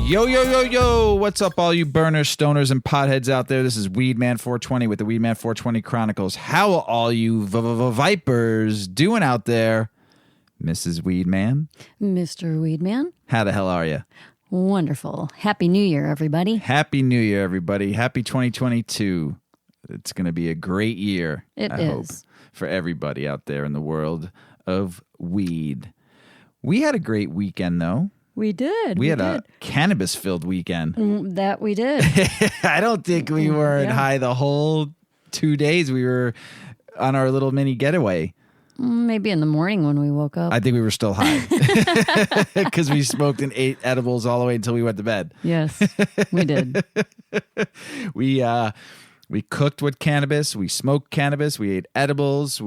Yo, yo, yo, yo. What's up, all you burners, stoners, and potheads out there? This is Weedman 420 with the Weedman 420 Chronicles. How are all you vipers doing out there? Mrs. Weedman? Mr. Weedman? How the hell are you? Wonderful. Happy New Year, everybody. Happy New Year, everybody. Happy 2022. It's going to be a great year, I hope, for everybody out there in the world of weed. We had a great weekend, though. We did. We had a cannabis-filled weekend. That we did. I don't think we weren't high the whole 2 days. We were on our little mini getaway. Maybe in the morning when we woke up. I think we were still high because we smoked and ate edibles all the way until we went to bed. Yes, we did. We cooked with cannabis. We smoked cannabis. We ate edibles.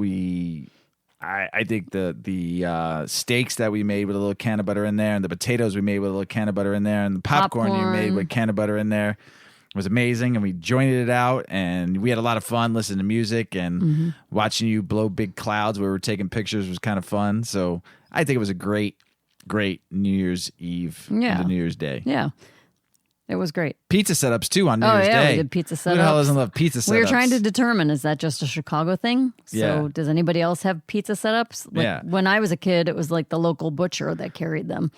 I think the steaks that we made with a little can of butter in there, and the potatoes we made with a little can of butter in there, and the popcorn you made with can of butter in there was amazing. And we jointed it out, and we had a lot of fun listening to music and watching you blow big clouds. We were taking pictures. It was kind of fun. So I think it was a great New Year's Eve and New Year's Day. Yeah. It was great. Pizza setups, too, on New Year's Day. We did pizza setups. Who the hell doesn't love pizza setups? We were trying to determine, is that just a Chicago thing? So Yeah. does anybody else have pizza setups? Like, when I was a kid, it was like the local butcher that carried them.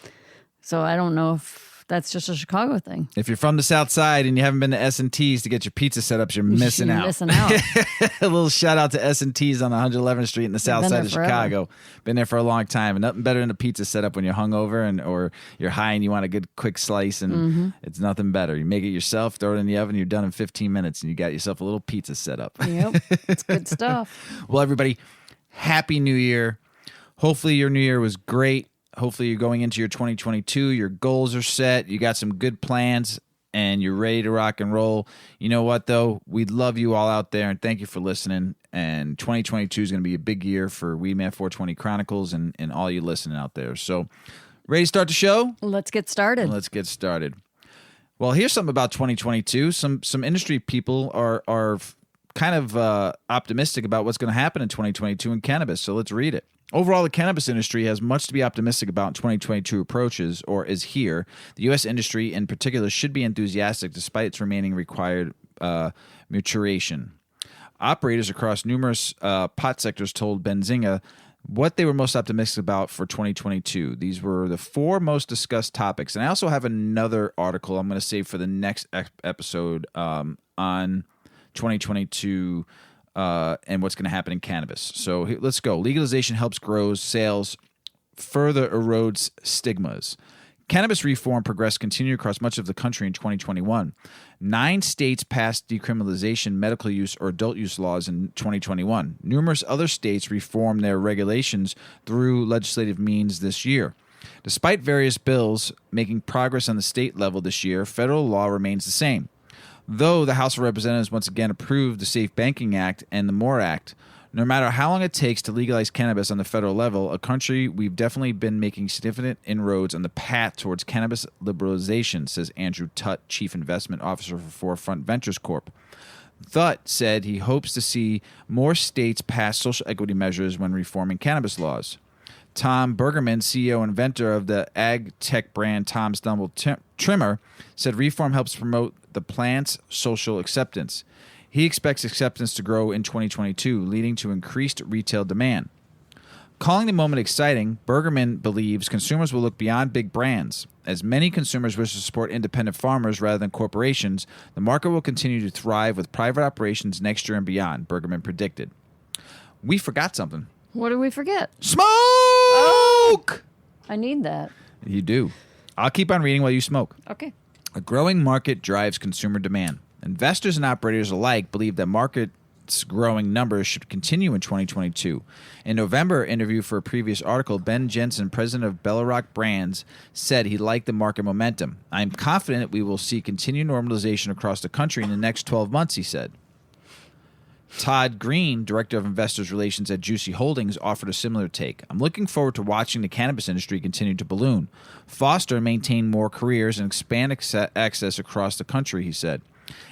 So I don't know if that's just a Chicago thing. If you're from the South Side and you haven't been to S&T's to get your pizza setups, you're missing out. A little shout out to S&T's on 111th Street in the South Side of Chicago. Been there for a long time. And nothing better than a pizza setup when you're hungover or you're high and you want a good quick slice, and it's nothing better. You make it yourself, throw it in the oven, you're done in 15 minutes, and you got yourself a little pizza setup. Yep, it's good stuff. Well, everybody, Happy New Year. Hopefully your New Year was great. Hopefully you're going into your 2022. Your goals are set. You got some good plans, and you're ready to rock and roll. You know what, though? We love you all out there, and thank you for listening. And 2022 is going to be a big year for Weedman 420 Chronicles and all you listening out there. So, ready to start the show? Let's get started. Let's get started. Well, here's something about 2022. Some industry people are kind of optimistic about what's going to happen in 2022 in cannabis. So let's read it. Overall, the cannabis industry has much to be optimistic about in 2022 approaches, or is here. The U.S. industry in particular should be enthusiastic despite its remaining required maturation. Operators across numerous pot sectors told Benzinga what they were most optimistic about for 2022. These were the 4 most discussed topics. And I also have another article I'm going to save for the next episode on 2022 and what's going to happen in cannabis. So let's go. Legalization helps grow sales, further erodes stigmas. Cannabis reform progress continued across much of the country in 2021. 9 states passed decriminalization, medical use, or adult use laws in 2021. Numerous other states reformed their regulations through legislative means this year. Despite various bills making progress on the state level this year, federal law remains the same. Though the House of Representatives once again approved the Safe Banking Act and the MORE Act, no matter how long it takes to legalize cannabis on the federal level, we've definitely been making significant inroads on the path towards cannabis liberalization, says Andrew Tutt, Chief Investment Officer for Forefront Ventures Corp. Tutt said he hopes to see more states pass social equity measures when reforming cannabis laws. Tom Bergerman, CEO and inventor of the ag tech brand Tom's Dumble Trimmer, said reform helps promote the plant's social acceptance. He expects acceptance to grow in 2022, leading to increased retail demand. Calling the moment exciting, Bergerman believes consumers will look beyond big brands. As many consumers wish to support independent farmers rather than corporations, the market will continue to thrive with private operations next year and beyond, Bergerman predicted. We forgot something. What did we forget? Smoke! I need that. You do. I'll keep on reading while you smoke. Okay. A growing market drives consumer demand. Investors and operators alike believe that market's growing numbers should continue in 2022. In November interview for a previous article, Ben Jensen, president of Bellarock Brands, said he liked the market momentum. I'm confident we will see continued normalization across the country in the next 12 months, he said. Todd Green, director of investors relations at Juicy Holdings, offered a similar take. I'm looking forward to watching the cannabis industry continue to balloon, foster and maintain more careers, and expand access across the country, he said.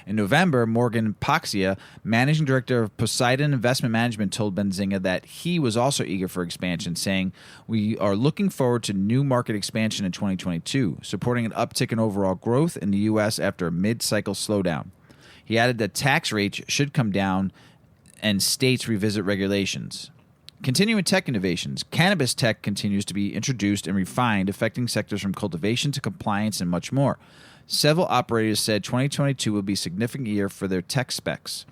In November, Morgan Paxia, managing director of Poseidon Investment Management, told Benzinga that he was also eager for expansion, saying, "We are looking forward to new market expansion in 2022, supporting an uptick in overall growth in the U.S. after a mid-cycle slowdown." He added that tax rates should come down and states revisit regulations. Continuing tech innovations, cannabis tech continues to be introduced and refined, affecting sectors from cultivation to compliance and much more. Several operators said 2022 will be a significant year for their tech specs.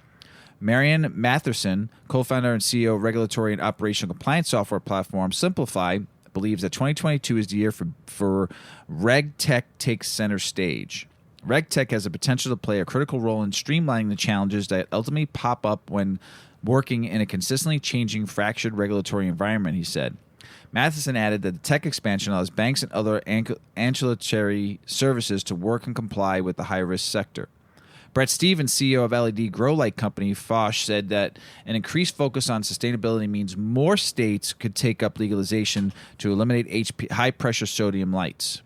Marian Matherson, co-founder and CEO of regulatory and operational compliance software platform Simplify, believes that 2022 is the year for RegTech takes center stage. RegTech has the potential to play a critical role in streamlining the challenges that ultimately pop up when working in a consistently changing, fractured regulatory environment, he said. Matheson added that the tech expansion allows banks and other ancillary services to work and comply with the high-risk sector. Brett Stevens, CEO of LED Grow Light Company, Foch, said that an increased focus on sustainability means more states could take up legalization to eliminate high-pressure sodium lights.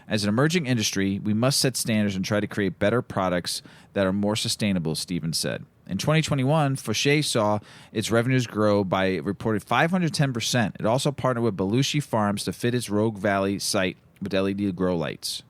As an emerging industry, we must set standards and try to create better products that are more sustainable, Stevens said. In 2021, Foch saw its revenues grow by a reported 510%. It also partnered with Belushi Farms to fit its Rogue Valley site with LED grow lights.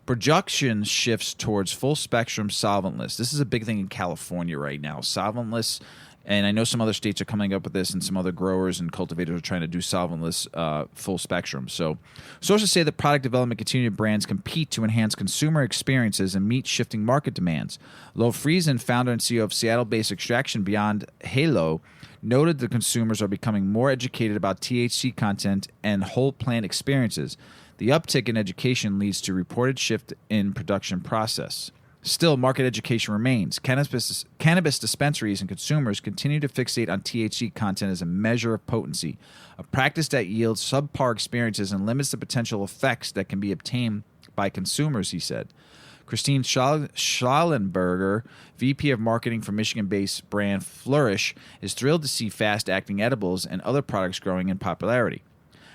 Production shifts towards full-spectrum solventless. This is a big thing in California right now. Solventless, and I know some other states are coming up with this, and some other growers and cultivators are trying to do solventless full spectrum. So sources say that product development continued brands compete to enhance consumer experiences and meet shifting market demands. Lo Friesen, founder and CEO of Seattle-based extraction Beyond Halo, noted that consumers are becoming more educated about THC content and whole plant experiences. The uptick in education leads to reported shift in production process. Still, market education remains. Cannabis dispensaries and consumers continue to fixate on THC content as a measure of potency, a practice that yields subpar experiences and limits the potential effects that can be obtained by consumers, he said. Christine Schallenberger, VP of Marketing for Michigan-based brand Flourish, is thrilled to see fast-acting edibles and other products growing in popularity.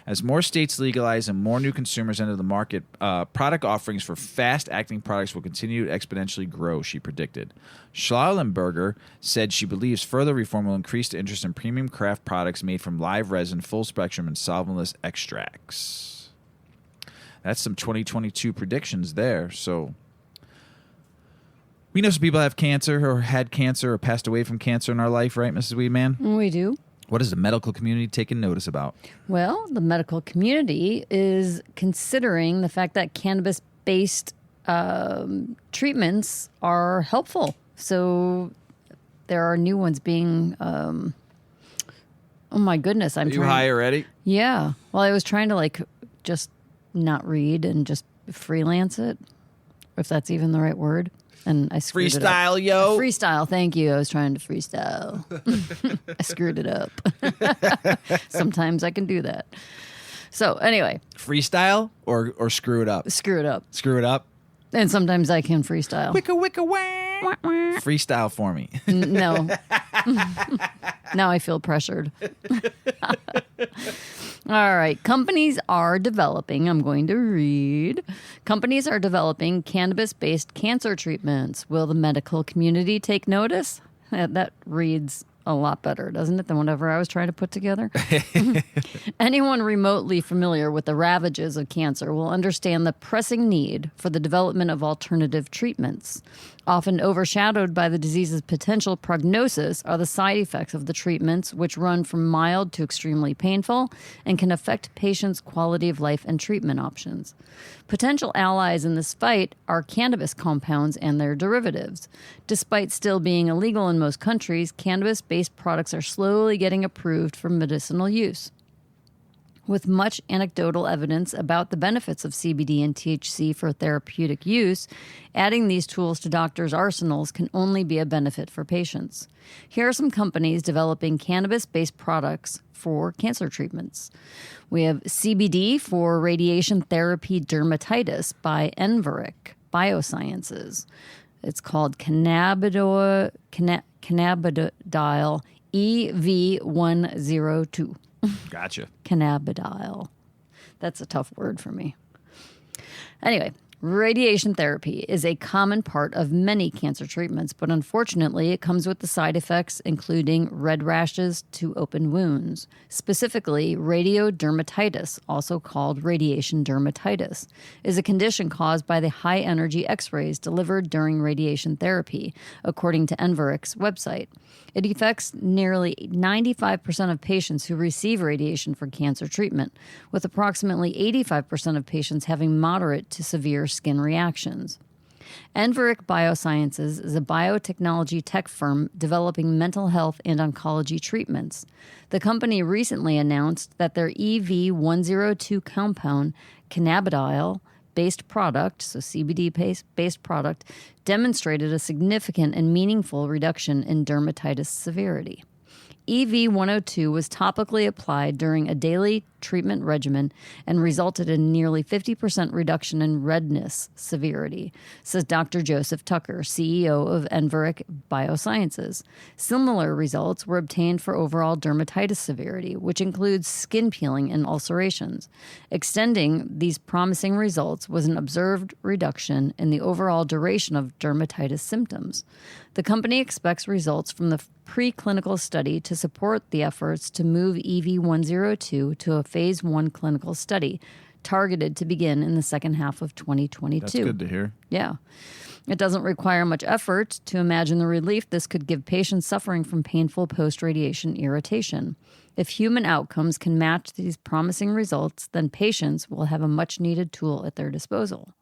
As more states legalize and more new consumers enter the market, product offerings for fast-acting products will continue to exponentially grow, she predicted. Schallenberger said she believes further reform will increase the interest in premium craft products made from live resin, full-spectrum, and solventless extracts. That's some 2022 predictions there. So we know some people have cancer or had cancer or passed away from cancer in our life, right, Mrs. Weedman? We do. What is the medical community taking notice about? Well, the medical community is considering the fact that cannabis-based treatments are helpful. So there are new ones being. Oh my goodness! Are you high already? Yeah. Well, I was trying to just not read and just freelance it, if that's even the right word. And I screwed it up. Freestyle, yo. Freestyle, thank you. I was trying to freestyle. I screwed it up. Sometimes I can do that. So anyway. Freestyle or screw it up? Screw it up. Screw it up? And sometimes I can freestyle. Wicka, wicka, wah. Freestyle for me. No. Now I feel pressured. All right. Companies are developing cannabis-based cancer treatments. Will the medical community take notice? That reads a lot better, doesn't it, than whatever I was trying to put together? Anyone remotely familiar with the ravages of cancer will understand the pressing need for the development of alternative treatments. Often overshadowed by the disease's potential prognosis are the side effects of the treatments, which run from mild to extremely painful and can affect patients' quality of life and treatment options. Potential allies in this fight are cannabis compounds and their derivatives. Despite still being illegal in most countries, cannabis-based products are slowly getting approved for medicinal use. With much anecdotal evidence about the benefits of CBD and THC for therapeutic use, adding these tools to doctors' arsenals can only be a benefit for patients. Here are some companies developing cannabis-based products for cancer treatments. We have CBD for radiation therapy dermatitis by Enveric Biosciences. It's called cannabidiol EV102. Gotcha. Cannabidiol. That's a tough word for me. Anyway, Radiation therapy is a common part of many cancer treatments, but unfortunately, it comes with the side effects, including red rashes to open wounds. Specifically, radiodermatitis, also called radiation dermatitis, is a condition caused by the high-energy X-rays delivered during radiation therapy, according to Enveric's website. It affects nearly 95% of patients who receive radiation for cancer treatment, with approximately 85% of patients having moderate to severe skin reactions. Enveric Biosciences is a biotechnology tech firm developing mental health and oncology treatments. The company recently announced that their EV102 compound, cannabidiol-based product, so CBD-based product, demonstrated a significant and meaningful reduction in dermatitis severity. EV102 was topically applied during a daily treatment regimen and resulted in nearly 50% reduction in redness severity, says Dr. Joseph Tucker, CEO of Enveric Biosciences. Similar results were obtained for overall dermatitis severity, which includes skin peeling and ulcerations. Extending these promising results was an observed reduction in the overall duration of dermatitis symptoms. The company expects results from the preclinical study to support the efforts to move EV102 to a phase 1 clinical study targeted to begin in the second half of 2022. That's good to hear. Yeah. It doesn't require much effort to imagine the relief this could give patients suffering from painful post-radiation irritation. If human outcomes can match these promising results, then patients will have a much-needed tool at their disposal.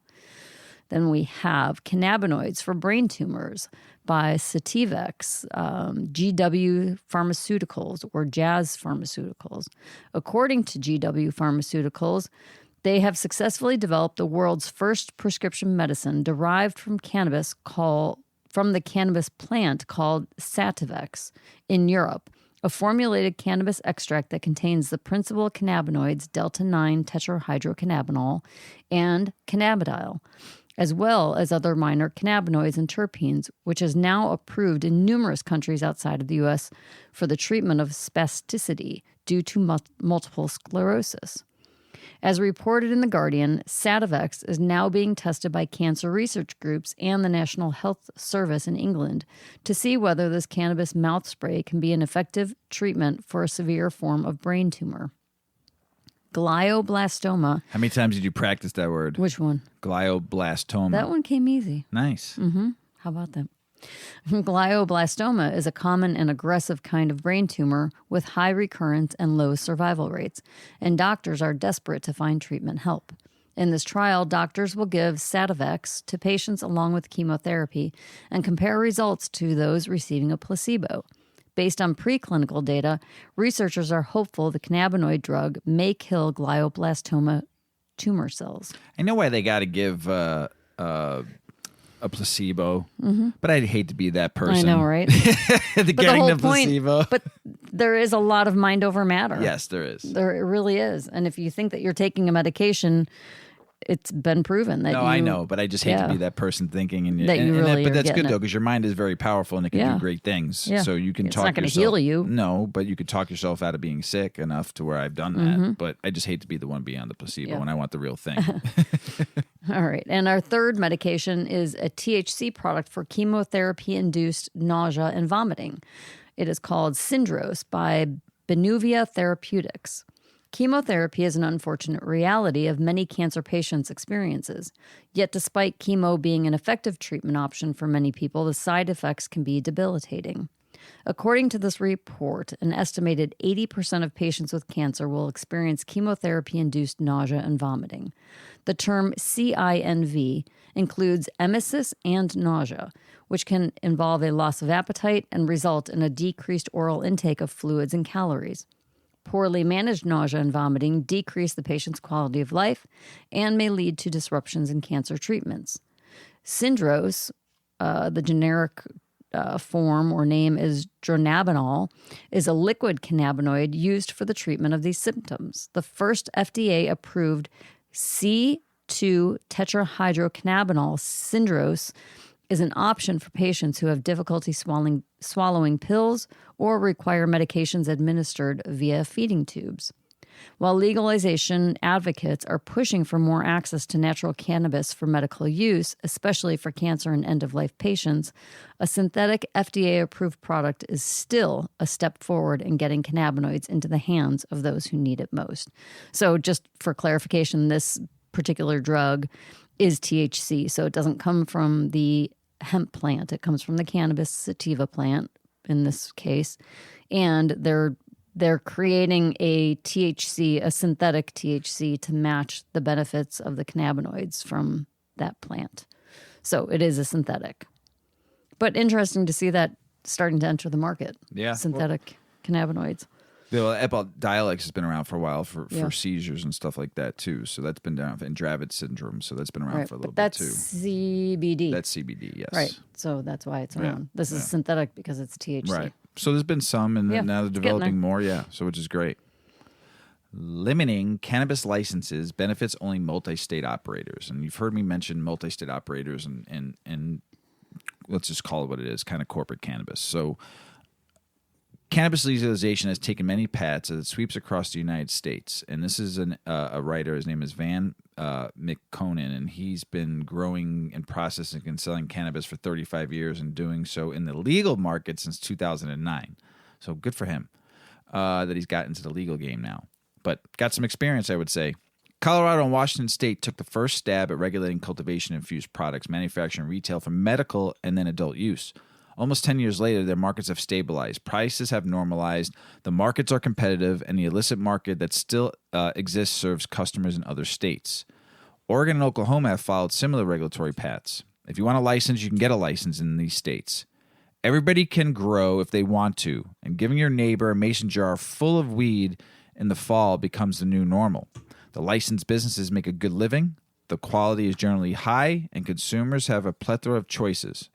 Then we have cannabinoids for brain tumors by Sativex, GW Pharmaceuticals, or Jazz Pharmaceuticals. According to GW Pharmaceuticals, they have successfully developed the world's first prescription medicine derived from cannabis from the cannabis plant called Sativex in Europe, a formulated cannabis extract that contains the principal cannabinoids delta-9 tetrahydrocannabinol and cannabidiol, as well as other minor cannabinoids and terpenes, which is now approved in numerous countries outside of the U.S. for the treatment of spasticity due to multiple sclerosis. As reported in The Guardian, Sativex is now being tested by cancer research groups and the National Health Service in England to see whether this cannabis mouth spray can be an effective treatment for a severe form of brain tumor. Glioblastoma. How many times did you practice that word? Which one? Glioblastoma. That one came easy. Nice. How about that? Glioblastoma is a common and aggressive kind of brain tumor with high recurrence and low survival rates, and doctors are desperate to find treatment help. In this trial, doctors will give Sativex to patients along with chemotherapy and compare results to those receiving a placebo. Based on preclinical data, researchers are hopeful the cannabinoid drug may kill glioblastoma tumor cells. I know why they got to give a placebo, but I'd hate to be that person. I know, right? Getting the placebo. But there is a lot of mind over matter. Yes, there is. There really is. And if you think that you're taking a medication, it's been proven that I know, but I just hate to be that person thinking. But that's good, though, because your mind is very powerful and it can do great things. Yeah. So you can it's talk not going to yourself. heal you. No, but you could talk yourself out of being sick enough to where I've done that. But I just hate to be the one being on the placebo when I want the real thing. All right. And our third medication is a THC product for chemotherapy-induced nausea and vomiting. It is called Syndrose by Benuvia Therapeutics. Chemotherapy is an unfortunate reality of many cancer patients' experiences. Yet despite chemo being an effective treatment option for many people, the side effects can be debilitating. According to this report, an estimated 80% of patients with cancer will experience chemotherapy-induced nausea and vomiting. The term CINV includes emesis and nausea, which can involve a loss of appetite and result in a decreased oral intake of fluids and calories. Poorly managed nausea and vomiting decrease the patient's quality of life and may lead to disruptions in cancer treatments. Syndrose, the generic form or name is dronabinol, is a liquid cannabinoid used for the treatment of these symptoms. The first FDA-approved C2 tetrahydrocannabinol, Syndrose, is an option for patients who have difficulty swallowing pills or require medications administered via feeding tubes. While legalization advocates are pushing for more access to natural cannabis for medical use, especially for cancer and end-of-life patients, a synthetic FDA-approved product is still a step forward in getting cannabinoids into the hands of those who need it most. So just for clarification, this particular drug is THC, so it doesn't come from the hemp plant. It comes from the cannabis sativa plant in this case, and they're creating a THC, a synthetic THC, to match the benefits of the cannabinoids from that plant. So it is a synthetic. But interesting to see that starting to enter the market. Yeah. Synthetic cannabinoids. The Epidiolex has been around for a while for seizures and stuff like that too. So that's been down in Dravet syndrome. So that's been around for a little bit too. That's CBD. That's CBD, yes. Right. So that's why it's around. This is synthetic because it's THC. Right. So there's been some, and now they're developing more. Yeah. So which is great. Limiting cannabis licenses benefits only multi-state operators, and you've heard me mention multi-state operators, and let's just call it what it is, kind of corporate cannabis. So. Cannabis legalization has taken many paths as it sweeps across the United States. And this is a writer. His name is Van McConan, and he's been growing and processing and selling cannabis for 35 years and doing so in the legal market since 2009. So good for him that he's got into the legal game now. But got some experience, I would say. Colorado and Washington State took the first stab at regulating cultivation-infused products, manufacturing, retail for medical and then adult use. Almost 10 years later, their markets have stabilized. Prices have normalized. The markets are competitive, and the illicit market that still exists serves customers in other states. Oregon and Oklahoma have followed similar regulatory paths. If you want a license, you can get a license in these states. Everybody can grow if they want to, and giving your neighbor a mason jar full of weed in the fall becomes the new normal. The licensed businesses make a good living, the quality is generally high, and consumers have a plethora of choices.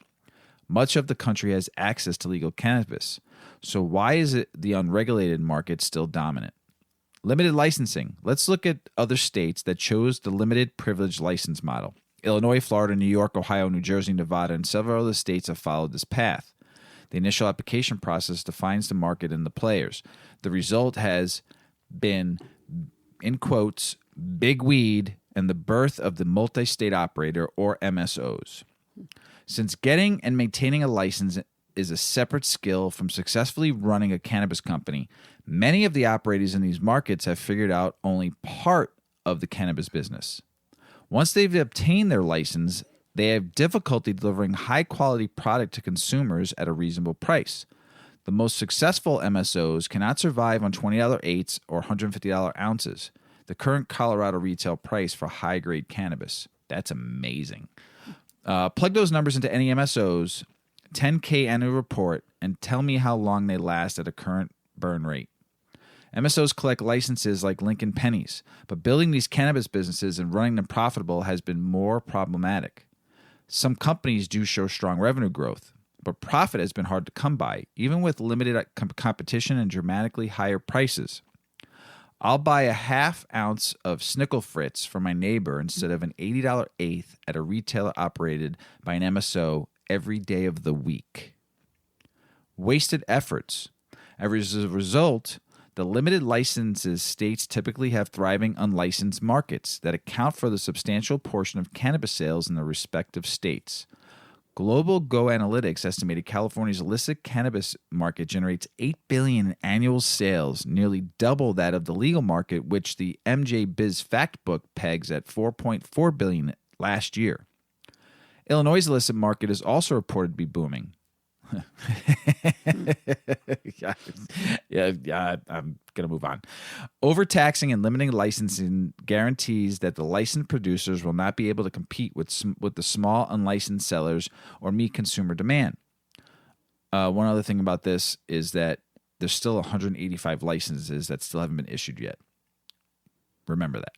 Much of the country has access to legal cannabis. So why is it the unregulated market still dominant? Limited licensing. Let's look at other states that chose the limited privilege license model. Illinois, Florida, New York, Ohio, New Jersey, Nevada, and several other states have followed this path. The initial application process defines the market and the players. The result has been, in quotes, big weed and the birth of the multi-state operator, or MSOs. Since getting and maintaining a license is a separate skill from successfully running a cannabis company, many of the operators in these markets have figured out only part of the cannabis business. Once they've obtained their license, they have difficulty delivering high-quality product to consumers at a reasonable price. The most successful MSOs cannot survive on $20 eighths or $150 ounces, the current Colorado retail price for high-grade cannabis. That's amazing. Plug those numbers into any MSOs, 10K annual report, and tell me how long they last at a current burn rate. MSOs collect licenses like Lincoln pennies, but building these cannabis businesses and running them profitable has been more problematic. Some companies do show strong revenue growth, but profit has been hard to come by, even with limited competition and dramatically higher prices. I'll buy a half ounce of Snickle Fritz from my neighbor instead of an $80 eighth at a retailer operated by an MSO every day of the week. Wasted efforts. As a result, the limited licenses states typically have thriving unlicensed markets that account for the substantial portion of cannabis sales in their respective states. Global Go Analytics estimated California's illicit cannabis market generates $8 billion in annual sales, nearly double that of the legal market, which the MJ Biz Fact Book pegs at $4.4 billion last year. Illinois' illicit market is also reported to be booming. I'm going to move on. Overtaxing and limiting licensing guarantees that the licensed producers will not be able to compete with the small unlicensed sellers or meet consumer demand. One other thing about this is that there's still 185 licenses that still haven't been issued yet. Remember that.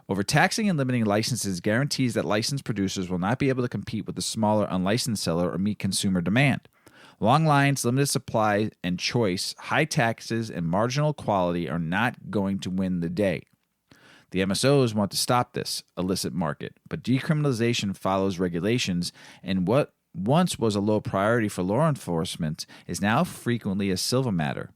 Overtaxing and limiting licenses guarantees that licensed producers will not be able to compete with the smaller unlicensed seller or meet consumer demand. Long lines, limited supply and choice, high taxes, and marginal quality are not going to win the day. The MSOs want to stop this illicit market, but decriminalization follows regulations, and what once was a low priority for law enforcement is now frequently a civil matter.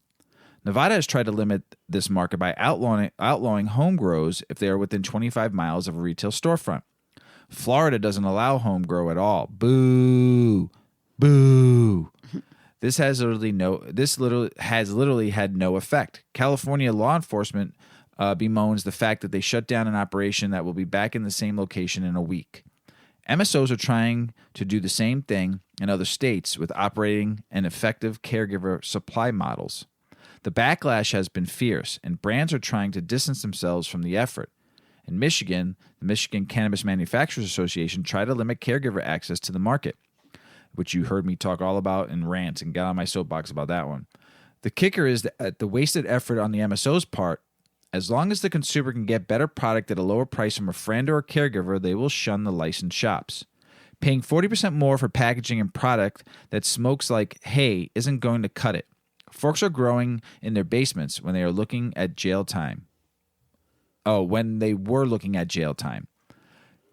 Nevada has tried to limit this market by outlawing home grows if they are within 25 miles of a retail storefront. Florida doesn't allow home grow at all. Boo. Boo. This has literally had no effect. California law enforcement bemoans the fact that they shut down an operation that will be back in the same location in a week. MSOs are trying to do the same thing in other states with operating and effective caregiver supply models. The backlash has been fierce, and brands are trying to distance themselves from the effort. In Michigan, the Michigan Cannabis Manufacturers Association tried to limit caregiver access to the market, which you heard me talk all about and rant and got on my soapbox about that one. The kicker is that the wasted effort on the MSO's part. As long as the consumer can get better product at a lower price from a friend or a caregiver, they will shun the licensed shops. Paying 40% more for packaging and product that smokes like hay isn't going to cut it. Forks are growing in their basements when they are looking at jail time. When they were looking at jail time.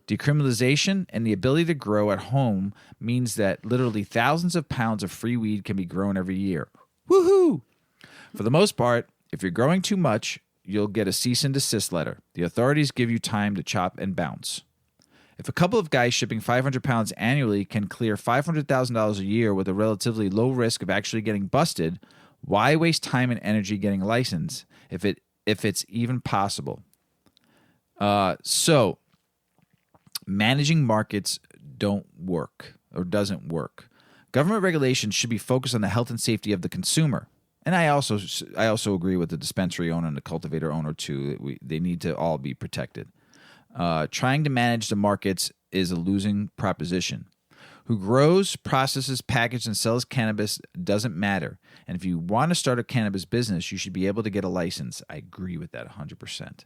Decriminalization and the ability to grow at home means that literally thousands of pounds of free weed can be grown every year. Woohoo! For the most part, if you're growing too much, you'll get a cease and desist letter. The authorities give you time to chop and bounce. If a couple of guys shipping 500 pounds annually can clear $500,000 a year with a relatively low risk of actually getting busted, why waste time and energy getting licensed if it's even possible? So managing markets doesn't work. Government regulation should be focused on the health and safety of the consumer. And I also agree with the dispensary owner and the cultivator owner too. They need to all be protected. Trying to manage the markets is a losing proposition. Who grows, processes, packages, and sells cannabis doesn't matter. And if you want to start a cannabis business, you should be able to get a license. I agree with that 100%.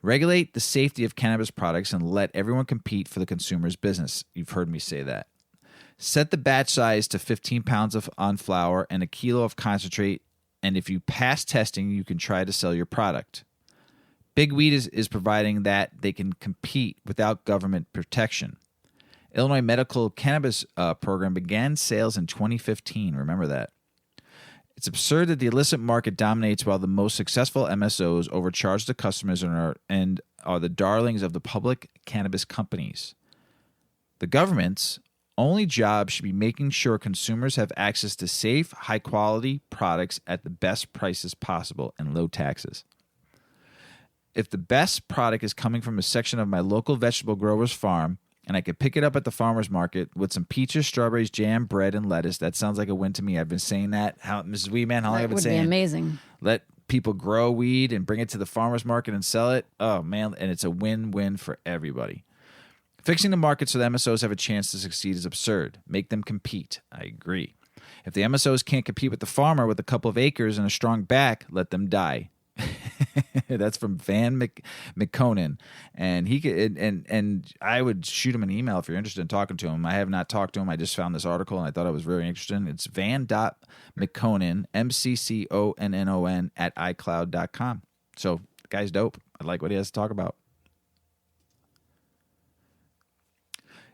Regulate the safety of cannabis products and let everyone compete for the consumer's business. You've heard me say that. Set the batch size to 15 pounds on flour and a kilo of concentrate, and if you pass testing, you can try to sell your product. Big Weed is providing that they can compete without government protection. Illinois Medical Cannabis Program began sales in 2015. Remember that. It's absurd that the illicit market dominates while the most successful MSOs overcharge the customers and are the darlings of the public cannabis companies. The government's only job should be making sure consumers have access to safe, high-quality products at the best prices possible and low taxes. If the best product is coming from a section of my local vegetable grower's farm, and I could pick it up at the farmer's market with some peaches, strawberries, jam, bread, and lettuce, that sounds like a win to me. I've been saying that. Mrs. Weedman, how long have I been saying? That would be amazing. Let people grow weed and bring it to the farmer's market and sell it. Oh, man, and it's a win-win for everybody. Fixing the market so the MSOs have a chance to succeed is absurd. Make them compete. I agree. If the MSOs can't compete with the farmer with a couple of acres and a strong back, let them die. That's from Van McConan, and he could, and I would shoot him an email if you're interested in talking to him. I have not talked to him. I just found this article and I thought it was very interesting. It's van.mcconan, McConnon @iCloud.com. So the guy's dope. I like what he has to talk about.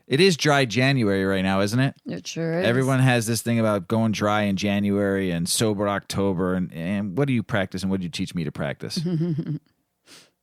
It is dry January right now, isn't it? It sure is. Everyone has this thing about going dry in January and sober October. And what do you practice and what do you teach me to practice?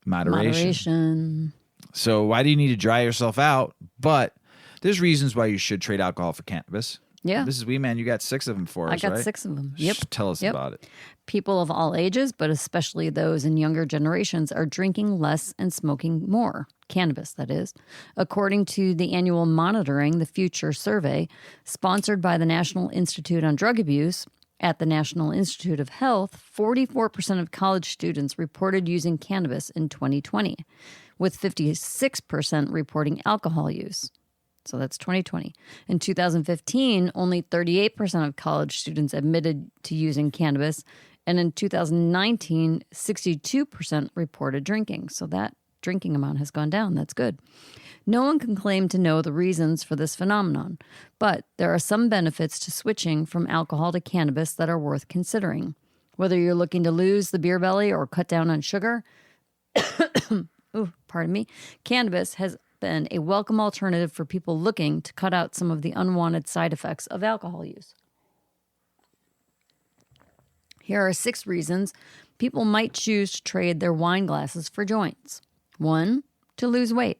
Moderation. So why do you need to dry yourself out? But there's reasons why you should trade alcohol for cannabis. Yeah. This is Weedman. You got 6 of them for us, right? I got 6 of them. Yep. Tell us about it. People of all ages, but especially those in younger generations, are drinking less and smoking more. Cannabis, that is. According to the annual Monitoring the Future survey, sponsored by the National Institute on Drug Abuse, at the National Institute of Health, 44% of college students reported using cannabis in 2020, with 56% reporting alcohol use. So that's 2020. In 2015, only 38% of college students admitted to using cannabis. And in 2019, 62% reported drinking. So that drinking amount has gone down. That's good. No one can claim to know the reasons for this phenomenon, but there are some benefits to switching from alcohol to cannabis that are worth considering. Whether you're looking to lose the beer belly or cut down on sugar, cannabis has been a welcome alternative for people looking to cut out some of the unwanted side effects of alcohol use. Here are 6 reasons people might choose to trade their wine glasses for joints. 1, to lose weight.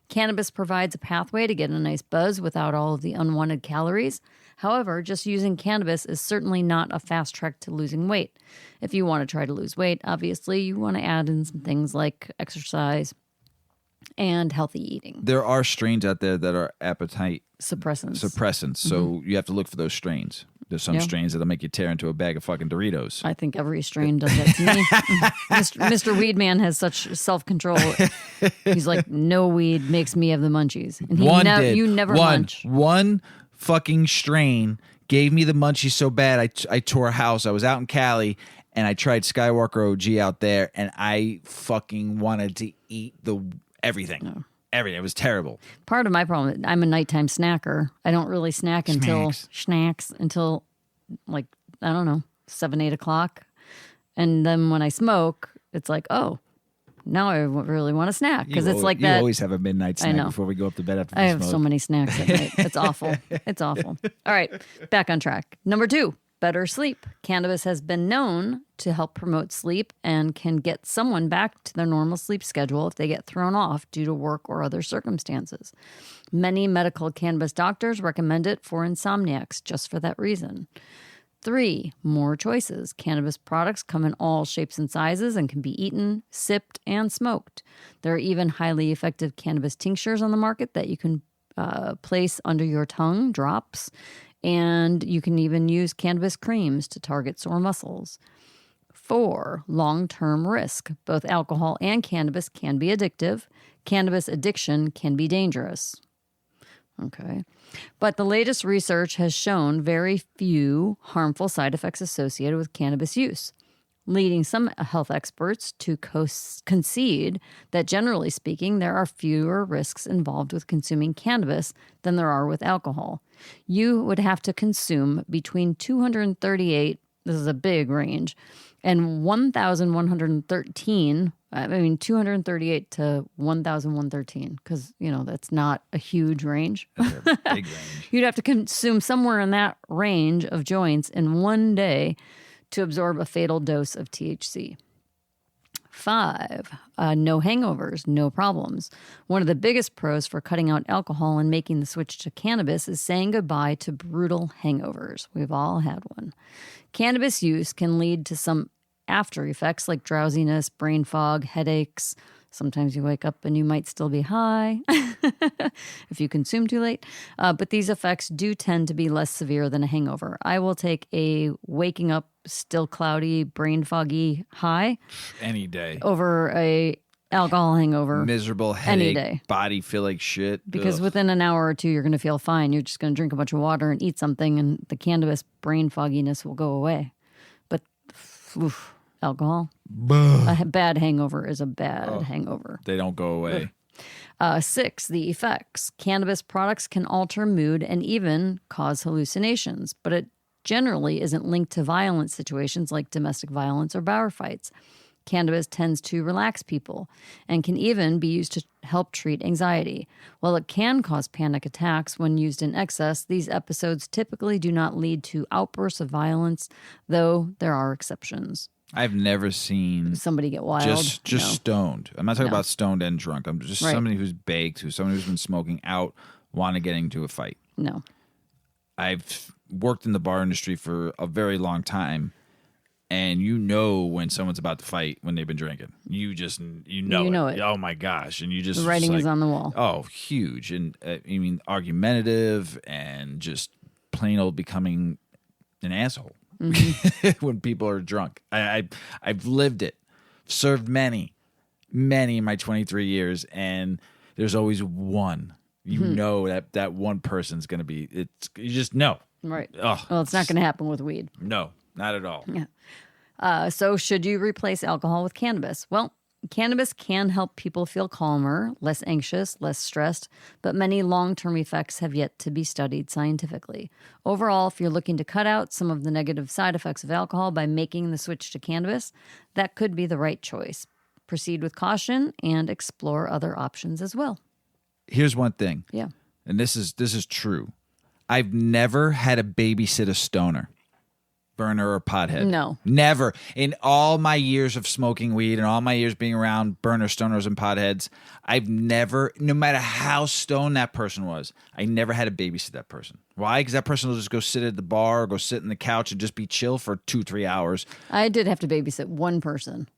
Cannabis provides a pathway to get a nice buzz without all of the unwanted calories. However, just using cannabis is certainly not a fast track to losing weight. If you want to try to lose weight, obviously you want to add in some things like exercise and healthy eating. There are strains out there that are appetite Suppressants. So you have to look for those strains. There's some strains that'll make you tear into a bag of fucking Doritos. I think every strain does that to me. Mr. Weedman has such self-control. He's like, no weed makes me have the munchies. And you never munch. One fucking strain gave me the munchies so bad I tore a house. I was out in Cali and I tried Skywalker OG out there and I fucking wanted to eat everything. Oh. Everything. It was terrible. Part of my problem, I'm a nighttime snacker. I don't really snack until like, I don't know, 7, 8 o'clock. And then when I smoke, it's like, oh, now I really want to snack. Because it's like that. You always have a midnight snack before we go up to bed after we smoke. I have so many snacks at night. It's awful. It's awful. All right, back on track. Number 2, better sleep. Cannabis has been known to help promote sleep and can get someone back to their normal sleep schedule if they get thrown off due to work or other circumstances. Many medical cannabis doctors recommend it for insomniacs just for that reason. 3, more choices. Cannabis products come in all shapes and sizes and can be eaten, sipped, and smoked. There are even highly effective cannabis tinctures on the market that you can place under your tongue, drops, and you can even use cannabis creams to target sore muscles. 4, long-term risk. Both alcohol and cannabis can be addictive. Cannabis addiction can be dangerous. Okay. But the latest research has shown very few harmful side effects associated with cannabis use, leading some health experts to concede that generally speaking, there are fewer risks involved with consuming cannabis than there are with alcohol. You would have to consume between 238, this is a big range, and 238 to 1,113, because, that's not a huge range. That's a big range. You'd have to consume somewhere in that range of joints in one day to absorb a fatal dose of THC. 5, no hangovers, no problems. One of the biggest pros for cutting out alcohol and making the switch to cannabis is saying goodbye to brutal hangovers. We've all had one. Cannabis use can lead to some after effects like drowsiness, brain fog, headaches. Sometimes you wake up and you might still be high if you consume too late. But these effects do tend to be less severe than a hangover. I will take a waking up still cloudy, brain foggy high any day over a alcohol hangover. Miserable headache, any day. Body feel like shit. Because within an hour or two, you're going to feel fine. You're just going to drink a bunch of water and eat something, and the cannabis brain fogginess will go away. But alcohol, a bad hangover is a bad hangover. They don't go away. 6, the effects. Cannabis products can alter mood and even cause hallucinations, but it generally isn't linked to violent situations like domestic violence or bar fights. Cannabis tends to relax people and can even be used to help treat anxiety. While it can cause panic attacks when used in excess, these episodes typically do not lead to outbursts of violence, though there are exceptions. I've never seen somebody get wild. Just stoned. I'm not talking about stoned and drunk. I'm just somebody who's baked, somebody who's been smoking out, want to get into a fight. No. I've worked in the bar industry for a very long time, and when someone's about to fight when they've been drinking. You know it. Oh my gosh. And you just... The writing is on the wall. Oh, huge. And argumentative and just plain old becoming an asshole. Mm-hmm. When people are drunk. I've lived it. Served many in my 23 years, and there's always one. You know that one person's going to be, you just know. Right. Oh, well, it's not going to happen with weed. No, not at all. Yeah. So should you replace alcohol with cannabis? Well, cannabis can help people feel calmer, less anxious, less stressed, but many long-term effects have yet to be studied scientifically. Overall, if you're looking to cut out some of the negative side effects of alcohol by making the switch to cannabis, that could be the right choice. Proceed with caution and explore other options as well. Here's one thing. Yeah. And this is true. I've never had to babysit a stoner. burner or pothead. No. Never. In all my years of smoking weed and all my years being around burner, stoners, and potheads, I've never, no matter how stoned that person was, I never had to babysit that person. Why? Because that person will just go sit at the bar or go sit on the couch and just be chill for 2-3 hours. I did have to babysit one person.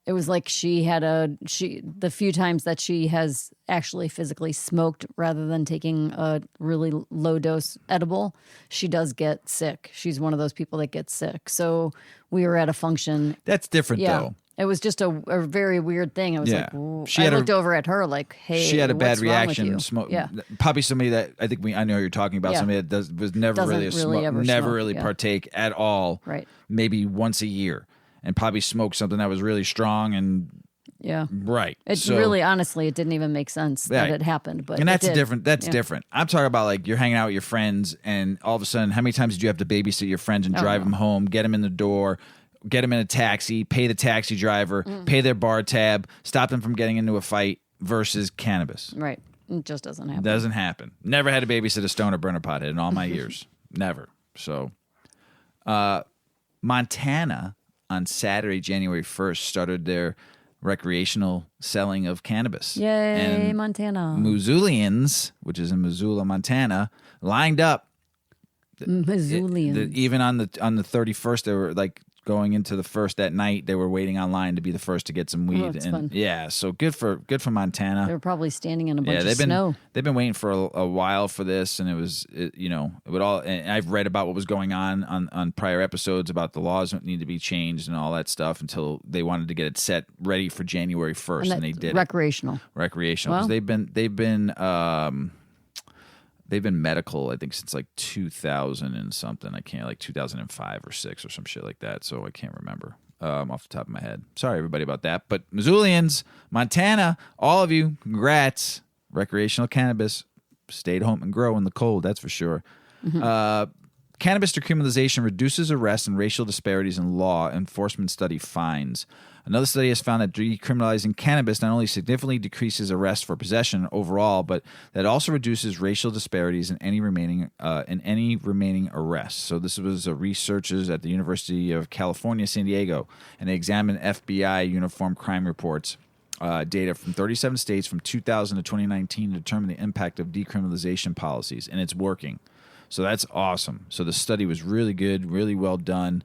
It was like the few times that she has actually physically smoked rather than taking a really low dose edible, she does get sick. She's one of those people that gets sick. So we were at a function. That's different, though. It was just a very weird thing. I was like, I looked over at her like, hey, she had a bad reaction. Probably somebody that I know you're talking about. Somebody that was never really partake at all. Right. Maybe once a year. And probably smoked something that was really strong and right. Really, honestly, it didn't even make sense that it happened. But that's different. That's different. I'm talking about like you're hanging out with your friends, and all of a sudden, how many times did you have to babysit your friends and drive them home, get them in the door, get them in a taxi, pay the taxi driver, pay their bar tab, stop them from getting into a fight versus cannabis? Right. It just doesn't happen. Doesn't happen. Never had to babysit a stoner burner pothead in all my years. Never. So, Montana on Saturday, January 1st, started their recreational selling of cannabis. Yay, and Montana. Missoulians, which is in Missoula, Montana, lined up. Missoulians. Even on the 31st, they were like going into the first that night. They were waiting online to be the first to get some weed. That's fun. Yeah, so good for Montana. They were probably standing in a bunch of snow. They've been waiting for a while for this, and it would all. And I've read about what was going on prior episodes about the laws that need to be changed and all that stuff until they wanted to get it set ready for January 1st, and they did recreational. Recreational, because they've been medical, I think, since like 2000 and something. I can't, like 2005 or 6 or some shit like that. So I can't remember off the top of my head. Sorry, everybody, about that. But Missoulians, Montana, all of you, congrats. Recreational cannabis. Stay at home and grow in the cold, that's for sure. Cannabis decriminalization reduces arrests and racial disparities in law enforcement study finds. Another study has found that decriminalizing cannabis not only significantly decreases arrests for possession overall, but that also reduces racial disparities in any remaining arrests. So this was researchers at the University of California, San Diego, and they examined FBI uniform crime reports, data from 37 states from 2000 to 2019 to determine the impact of decriminalization policies, and it's working. So that's awesome. So the study was really good, really well done.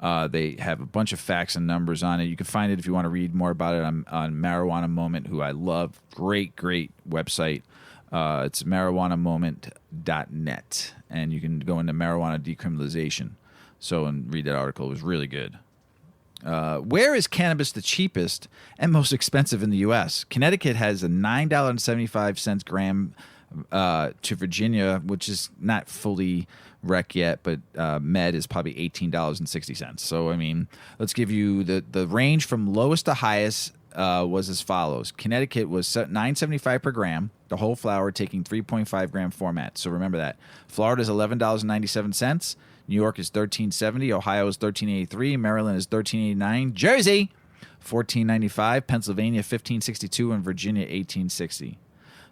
They have a bunch of facts and numbers on it. You can find it if you want to read more about it on Marijuana Moment, who I love. Great website. It's marijuanamoment.net, and you can go into marijuana decriminalization. And read that article. It was really good. Where is cannabis the cheapest and most expensive in the U.S.? Connecticut has a $9.75 gram to Virginia, which is not fully rec yet, but med is probably $18.60. So, I mean, let's give you the range from lowest to highest was as follows. Connecticut was $9.75 per gram, the whole flower taking 3.5 gram format. So remember that. Florida is $11.97. New York is $13.70. Ohio is $13.83. Maryland is $13.89. Jersey, $14.95. Pennsylvania, $15.62. And Virginia, $18.60.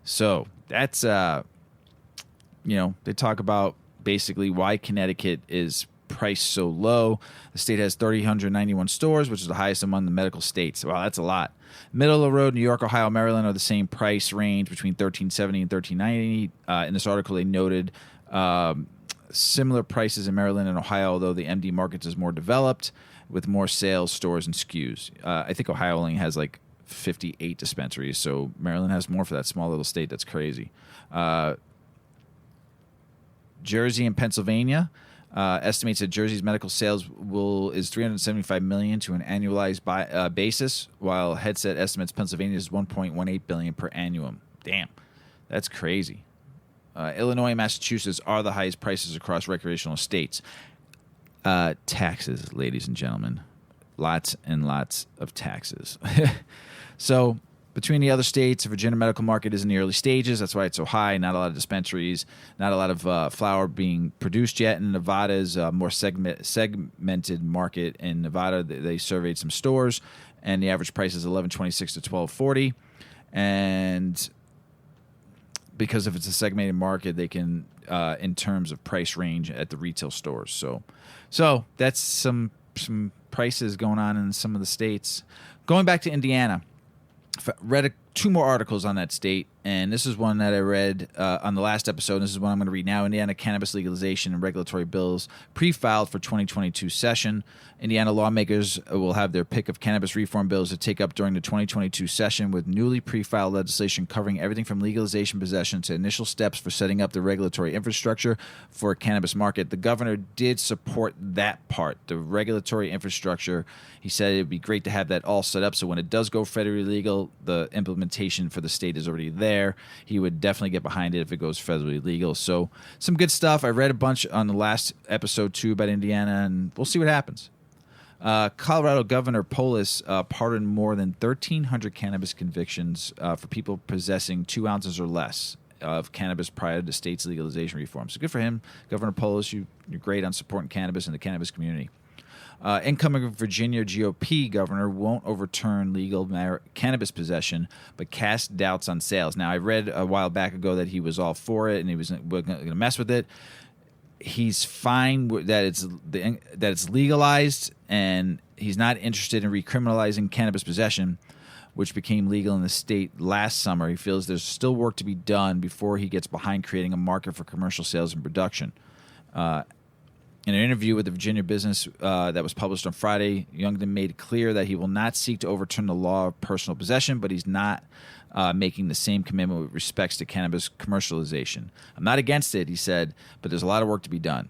So that's, they talk about basically why Connecticut is priced so low. The state has 391 stores, which is the highest among the medical states. Wow, that's a lot. Middle of the road, New York, Ohio, Maryland are the same price range between $13.70 and $13.90. In this article, they noted similar prices in Maryland and Ohio, although the MD markets is more developed with more sales, stores, and SKUs. I think Ohio only has like 58 dispensaries, so Maryland has more for that small little state. That's crazy. Jersey and Pennsylvania estimates that Jersey's medical sales is $375 million to an annualized basis, while Headset estimates Pennsylvania's $1.18 billion per annum. Damn, that's crazy. Illinois and Massachusetts are the highest prices across recreational states. Taxes, ladies and gentlemen, lots and lots of taxes. So between the other states, the Virginia medical market is in the early stages. That's why it's so high. Not a lot of dispensaries, not a lot of flower being produced yet. And Nevada is a more segmented market. In Nevada, they surveyed some stores, and the average price is $11.26 to $12.40. And because if it's a segmented market, they can in terms of price range at the retail stores. So that's some prices going on in some of the states. Going back to Indiana, read two more articles on that state, and this is one that I read on the last episode. This is one I'm going to read now. Indiana cannabis legalization and regulatory bills pre-filed for 2022 session. Indiana lawmakers will have their pick of cannabis reform bills to take up during the 2022 session, with newly pre-filed legislation covering everything from legalization possession to initial steps for setting up the regulatory infrastructure for a cannabis market. The governor did support that part, the regulatory infrastructure. He said it'd be great to have that all set up so when it does go federally legal, the implementation for the state is already there. He would definitely get behind it if it goes federally legal. So some good stuff. I read a bunch on the last episode too about Indiana, and we'll see what happens. Colorado Governor Polis pardoned more than 1,300 cannabis convictions for people possessing 2 ounces or less of cannabis prior to the state's legalization reform. So good for him, Governor Polis. You're great on supporting cannabis and the cannabis community. Incoming Virginia GOP governor won't overturn legal cannabis possession, but cast doubts on sales. Now, I read a while back ago that he was all for it and he was going to mess with it. He's fine that it's legalized, and he's not interested in recriminalizing cannabis possession, which became legal in the state last summer. He feels there's still work to be done before he gets behind creating a market for commercial sales and production. In an interview with the Virginia Business that was published on Friday, Youngden made clear that he will not seek to overturn the law of personal possession, but he's not making the same commitment with respects to cannabis commercialization. I'm not against it, he said, but there's a lot of work to be done,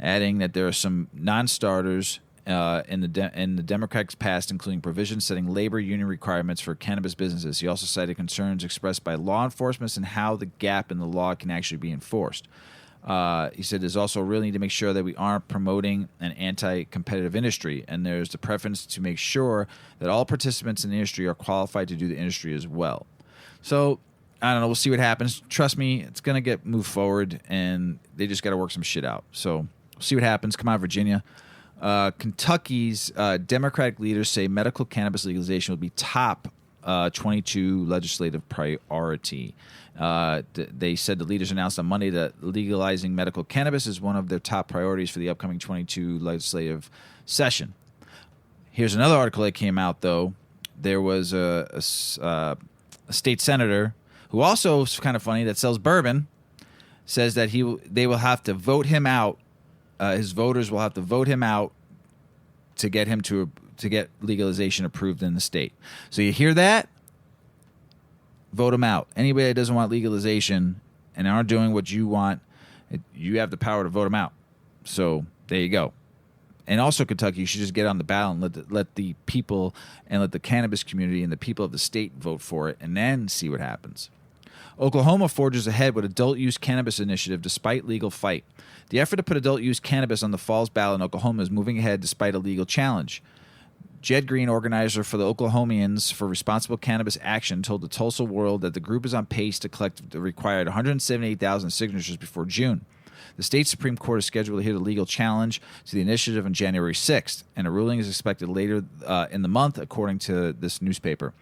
adding that there are some non-starters in the Democrats' past, including provisions setting labor union requirements for cannabis businesses. He also cited concerns expressed by law enforcement and how the gap in the law can actually be enforced. He said there's also really need to make sure that we aren't promoting an anti-competitive industry, and there's the preference to make sure that all participants in the industry are qualified to do the industry as well. So, I don't know. We'll see what happens. Trust me, it's going to get moved forward, and they just got to work some shit out. So, we'll see what happens. Come on, Virginia. Kentucky's Democratic leaders say medical cannabis legalization will be top 22 legislative priority. They said the leaders announced on Monday that legalizing medical cannabis is one of their top priorities for the upcoming 22 legislative session. Here's another article that came out, though. There was a state senator who also is kind of funny that sells bourbon, says that they will have to vote him out. His voters will have to vote him out to get him to get legalization approved in the state. So you hear that? Vote him out. Anybody that doesn't want legalization and aren't doing what you want, you have the power to vote him out. So there you go. And also, Kentucky, you should just get on the ballot and let the people and let the cannabis community and the people of the state vote for it, and then see what happens. Oklahoma forges ahead with adult use cannabis initiative despite legal fight. The effort to put adult use cannabis on the fall's ballot in Oklahoma is moving ahead despite a legal challenge. Jed Green, organizer for the Oklahomians for Responsible Cannabis Action, told the Tulsa World that the group is on pace to collect the required 178,000 signatures before June. The state Supreme Court is scheduled to hear the legal challenge to the initiative on January 6th, and a ruling is expected later in the month, according to this newspaper.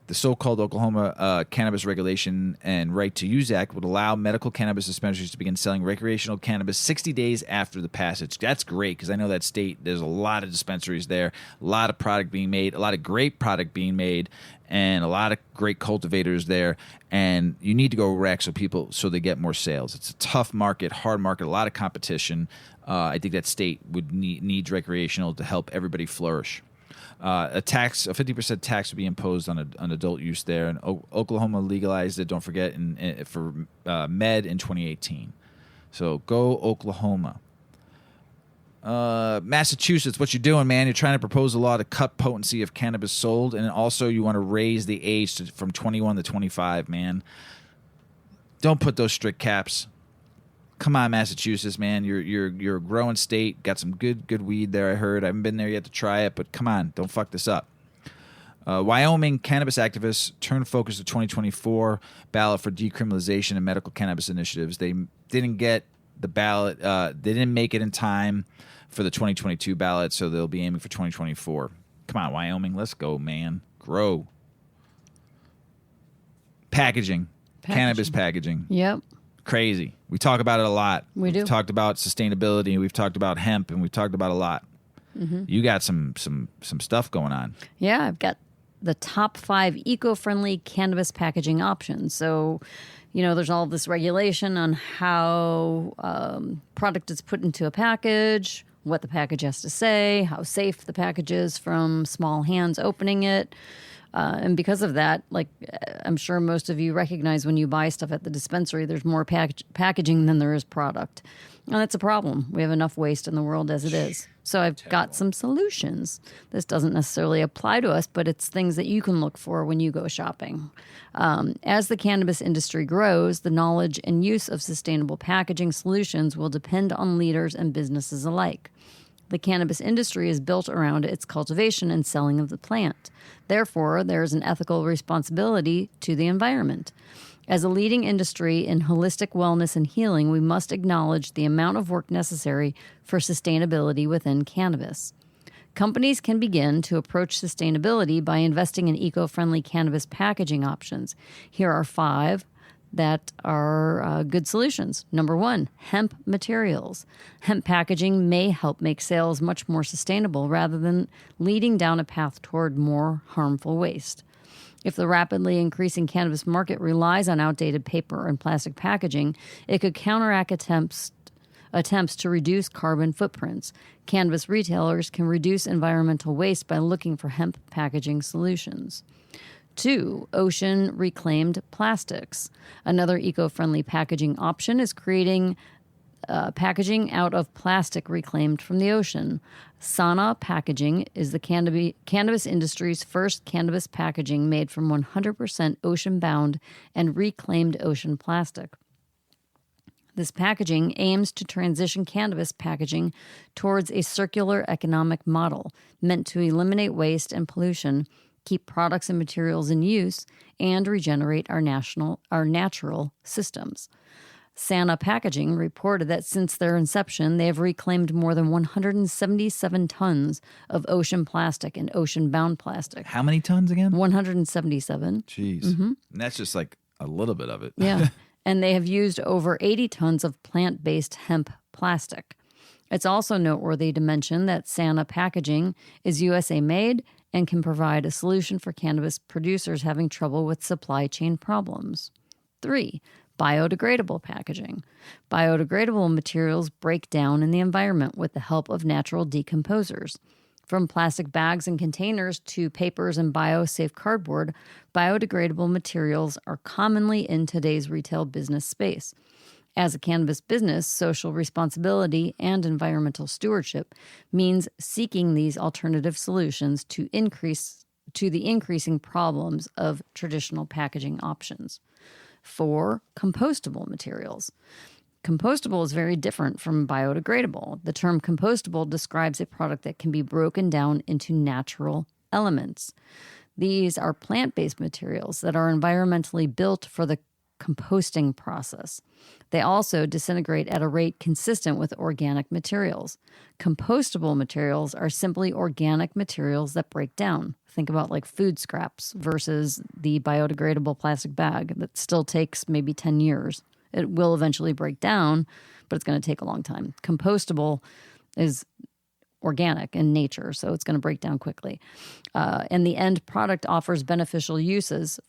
The so-called Oklahoma Cannabis Regulation and Right to Use Act would allow medical cannabis dispensaries to begin selling recreational cannabis 60 days after the passage. That's great, because I know that state, there's a lot of dispensaries there, a lot of product being made, a lot of great product being made, and a lot of great cultivators there. And you need to go rec so they get more sales. It's a tough market, hard market, a lot of competition. I think that state would needs recreational to help everybody flourish. A 50% tax would be imposed on adult use there, and Oklahoma legalized it. Don't forget for med in 2018. So go Oklahoma. Massachusetts, what you doing, man? You're trying to propose a law to cut potency of cannabis sold, and also you want to raise the age from 21 to 25, man. Don't put those strict caps. Come on, Massachusetts, man. You're a growing state. Got some good weed there, I heard. I haven't been there yet to try it, but come on, don't fuck this up. Wyoming cannabis activists turned focus to 2024 ballot for decriminalization and medical cannabis initiatives. They didn't get the ballot. They didn't make it in time for the 2022 ballot, so they'll be aiming for 2024. Come on, Wyoming. Let's go, man. Grow. Packaging. Cannabis packaging. Yep. Crazy. We talk about it a lot. We do. We've talked about sustainability. We've talked about hemp, and we've talked about a lot. You got some stuff going on. Yeah, I've got the top 5 eco-friendly cannabis packaging options. So, there's all this regulation on how product is put into a package, what the package has to say, how safe the package is from small hands opening it. And because of that, like I'm sure most of you recognize when you buy stuff at the dispensary, there's more packaging than there is product. And that's a problem. We have enough waste in the world as it is. So I've got some solutions. This doesn't necessarily apply to us, but it's things that you can look for when you go shopping. As the cannabis industry grows, the knowledge and use of sustainable packaging solutions will depend on leaders and businesses alike. The cannabis industry is built around its cultivation and selling of the plant. Therefore, there is an ethical responsibility to the environment. As a leading industry in holistic wellness and healing, we must acknowledge the amount of work necessary for sustainability within cannabis. Companies can begin to approach sustainability by investing in eco-friendly cannabis packaging options. Here are 5 that are good solutions. Number 1, hemp materials. Hemp packaging may help make sales much more sustainable rather than leading down a path toward more harmful waste. If the rapidly increasing cannabis market relies on outdated paper and plastic packaging, it could counteract attempts to reduce carbon footprints. Cannabis retailers can reduce environmental waste by looking for hemp packaging solutions. 2, ocean reclaimed plastics. Another eco-friendly packaging option is creating packaging out of plastic reclaimed from the ocean. Sana Packaging is the cannabis industry's first cannabis packaging made from 100% ocean-bound and reclaimed ocean plastic. This packaging aims to transition cannabis packaging towards a circular economic model meant to eliminate waste and pollution, keep products and materials in use, and regenerate our natural systems. Sana Packaging reported that since their inception, they have reclaimed more than 177 tons of ocean plastic and ocean-bound plastic. How many tons again? 177. Jeez. And that's just like a little bit of it. Yeah. And they have used over 80 tons of plant-based hemp plastic. It's also noteworthy to mention that Sana Packaging is USA made and can provide a solution for cannabis producers having trouble with supply chain problems. 3, biodegradable packaging. Biodegradable materials break down in the environment with the help of natural decomposers. From plastic bags and containers to papers and bio-safe cardboard, biodegradable materials are commonly in today's retail business space. As a cannabis business, social responsibility and environmental stewardship means seeking these alternative solutions to the increasing problems of traditional packaging options. 4, compostable materials. Compostable is very different from biodegradable. The term compostable describes a product that can be broken down into natural elements. These are plant-based materials that are environmentally built for the composting process. They also disintegrate at a rate consistent with organic materials. Compostable materials are simply organic materials that break down. Think about like food scraps versus the biodegradable plastic bag that still takes maybe 10 years. It will eventually break down, but it's going to take a long time. Compostable is organic in nature, so it's going to break down quickly. And the end product offers beneficial uses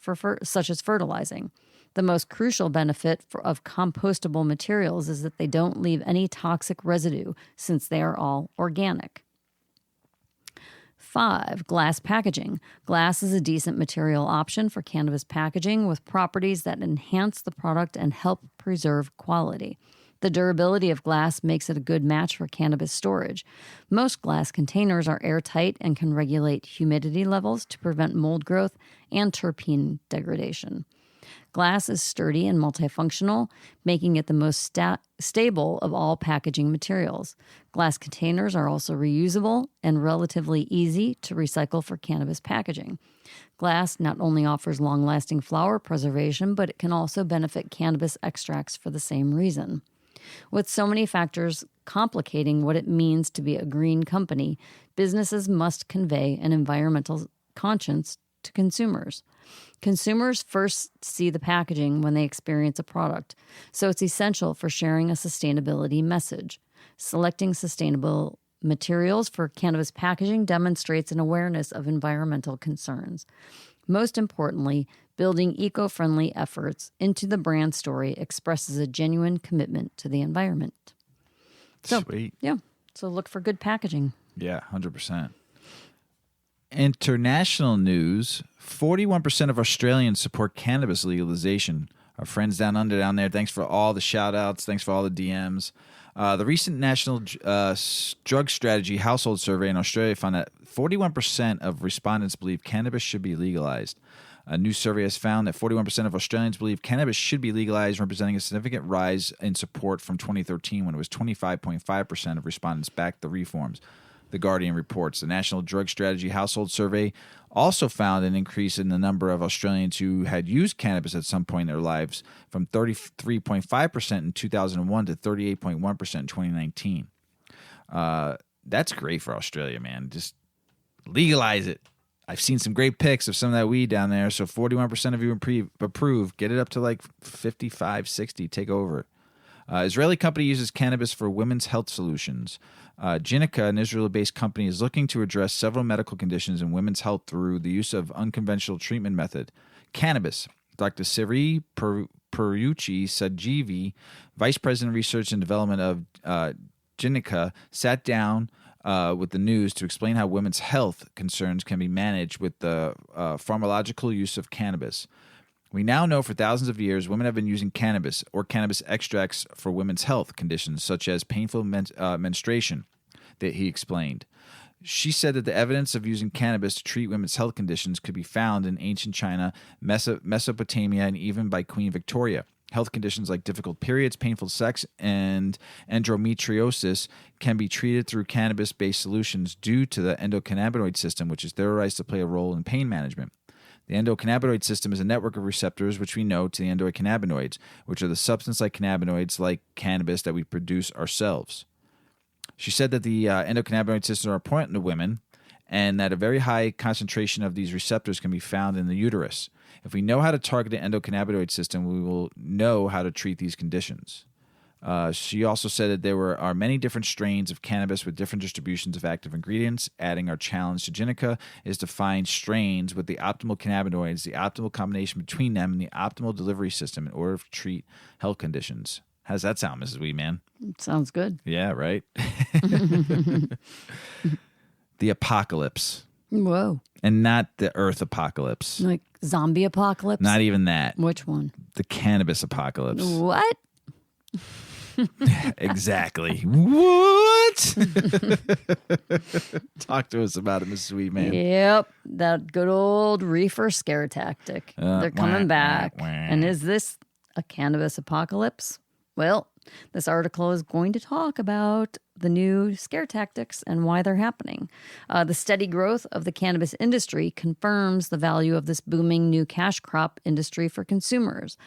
such as fertilizing. The most crucial benefit of compostable materials is that they don't leave any toxic residue since they are all organic. 5, glass packaging. Glass is a decent material option for cannabis packaging with properties that enhance the product and help preserve quality. The durability of glass makes it a good match for cannabis storage. Most glass containers are airtight and can regulate humidity levels to prevent mold growth and terpene degradation. Glass is sturdy and multifunctional, making it the most stable of all packaging materials. Glass containers are also reusable and relatively easy to recycle for cannabis packaging. Glass not only offers long-lasting flower preservation, but it can also benefit cannabis extracts for the same reason. With so many factors complicating what it means to be a green company, businesses must convey an environmental conscience to consumers. Consumers first see the packaging when they experience a product, so it's essential for sharing a sustainability message. Selecting sustainable materials for cannabis packaging demonstrates an awareness of environmental concerns. Most importantly, building eco-friendly efforts into the brand story expresses a genuine commitment to the environment. Sweet. Yeah. So look for good packaging. Yeah, 100%. International news, 41% of Australians support cannabis legalization. Our friends down under down there, thanks for all the shout-outs. Thanks for all the DMs. The recent National Drug Strategy Household Survey in Australia found that 41% of respondents believe cannabis should be legalized. A new survey has found that 41% of Australians believe cannabis should be legalized, representing a significant rise in support from 2013 when it was 25.5% of respondents backed the reforms. The Guardian reports. The National Drug Strategy Household Survey also found an increase in the number of Australians who had used cannabis at some point in their lives from 33.5% in 2001 to 38.1% in 2019. That's great for Australia, man. Just legalize it. I've seen some great pics of some of that weed down there. So 41% of you approve. Get it up to like 55, 60. Take over. Israeli company uses cannabis for women's health solutions. Ginica, an Israel-based company, is looking to address several medical conditions in women's health through the use of unconventional treatment method. Cannabis. Dr. Siri Perucci Sajivi, Vice President of Research and Development of Ginica, sat down with the news to explain how women's health concerns can be managed with the pharmacological use of cannabis. We now know for thousands of years women have been using cannabis or cannabis extracts for women's health conditions such as painful menstruation, that he explained. She said that the evidence of using cannabis to treat women's health conditions could be found in ancient China, Mesopotamia, and even by Queen Victoria. Health conditions like difficult periods, painful sex, and endometriosis can be treated through cannabis-based solutions due to the endocannabinoid system, which is theorized to play a role in pain management. The endocannabinoid system is a network of receptors which we know to the endocannabinoids, which are the substance-like cannabinoids like cannabis that we produce ourselves. She said that the endocannabinoid systems are important to women and that a very high concentration of these receptors can be found in the uterus. If we know how to target the endocannabinoid system, we will know how to treat these conditions. She also said that there are many different strains of cannabis with different distributions of active ingredients. Adding our challenge to Ginica is to find strains with the optimal cannabinoids, the optimal combination between them, and the optimal delivery system in order to treat health conditions. How does that sound, Mrs. Weedman? Sounds good. Yeah, right? The apocalypse. Whoa. And not the Earth apocalypse. Like zombie apocalypse? Not even that. Which one? The cannabis apocalypse. What? Exactly. What? Talk to us about it, Mrs. Weedman. Yep. That good old reefer scare tactic. They're coming back. And is this a cannabis apocalypse? Well, this article is going to talk about the new scare tactics and why they're happening. The steady growth of the cannabis industry confirms the value of this booming new cash crop industry for consumers.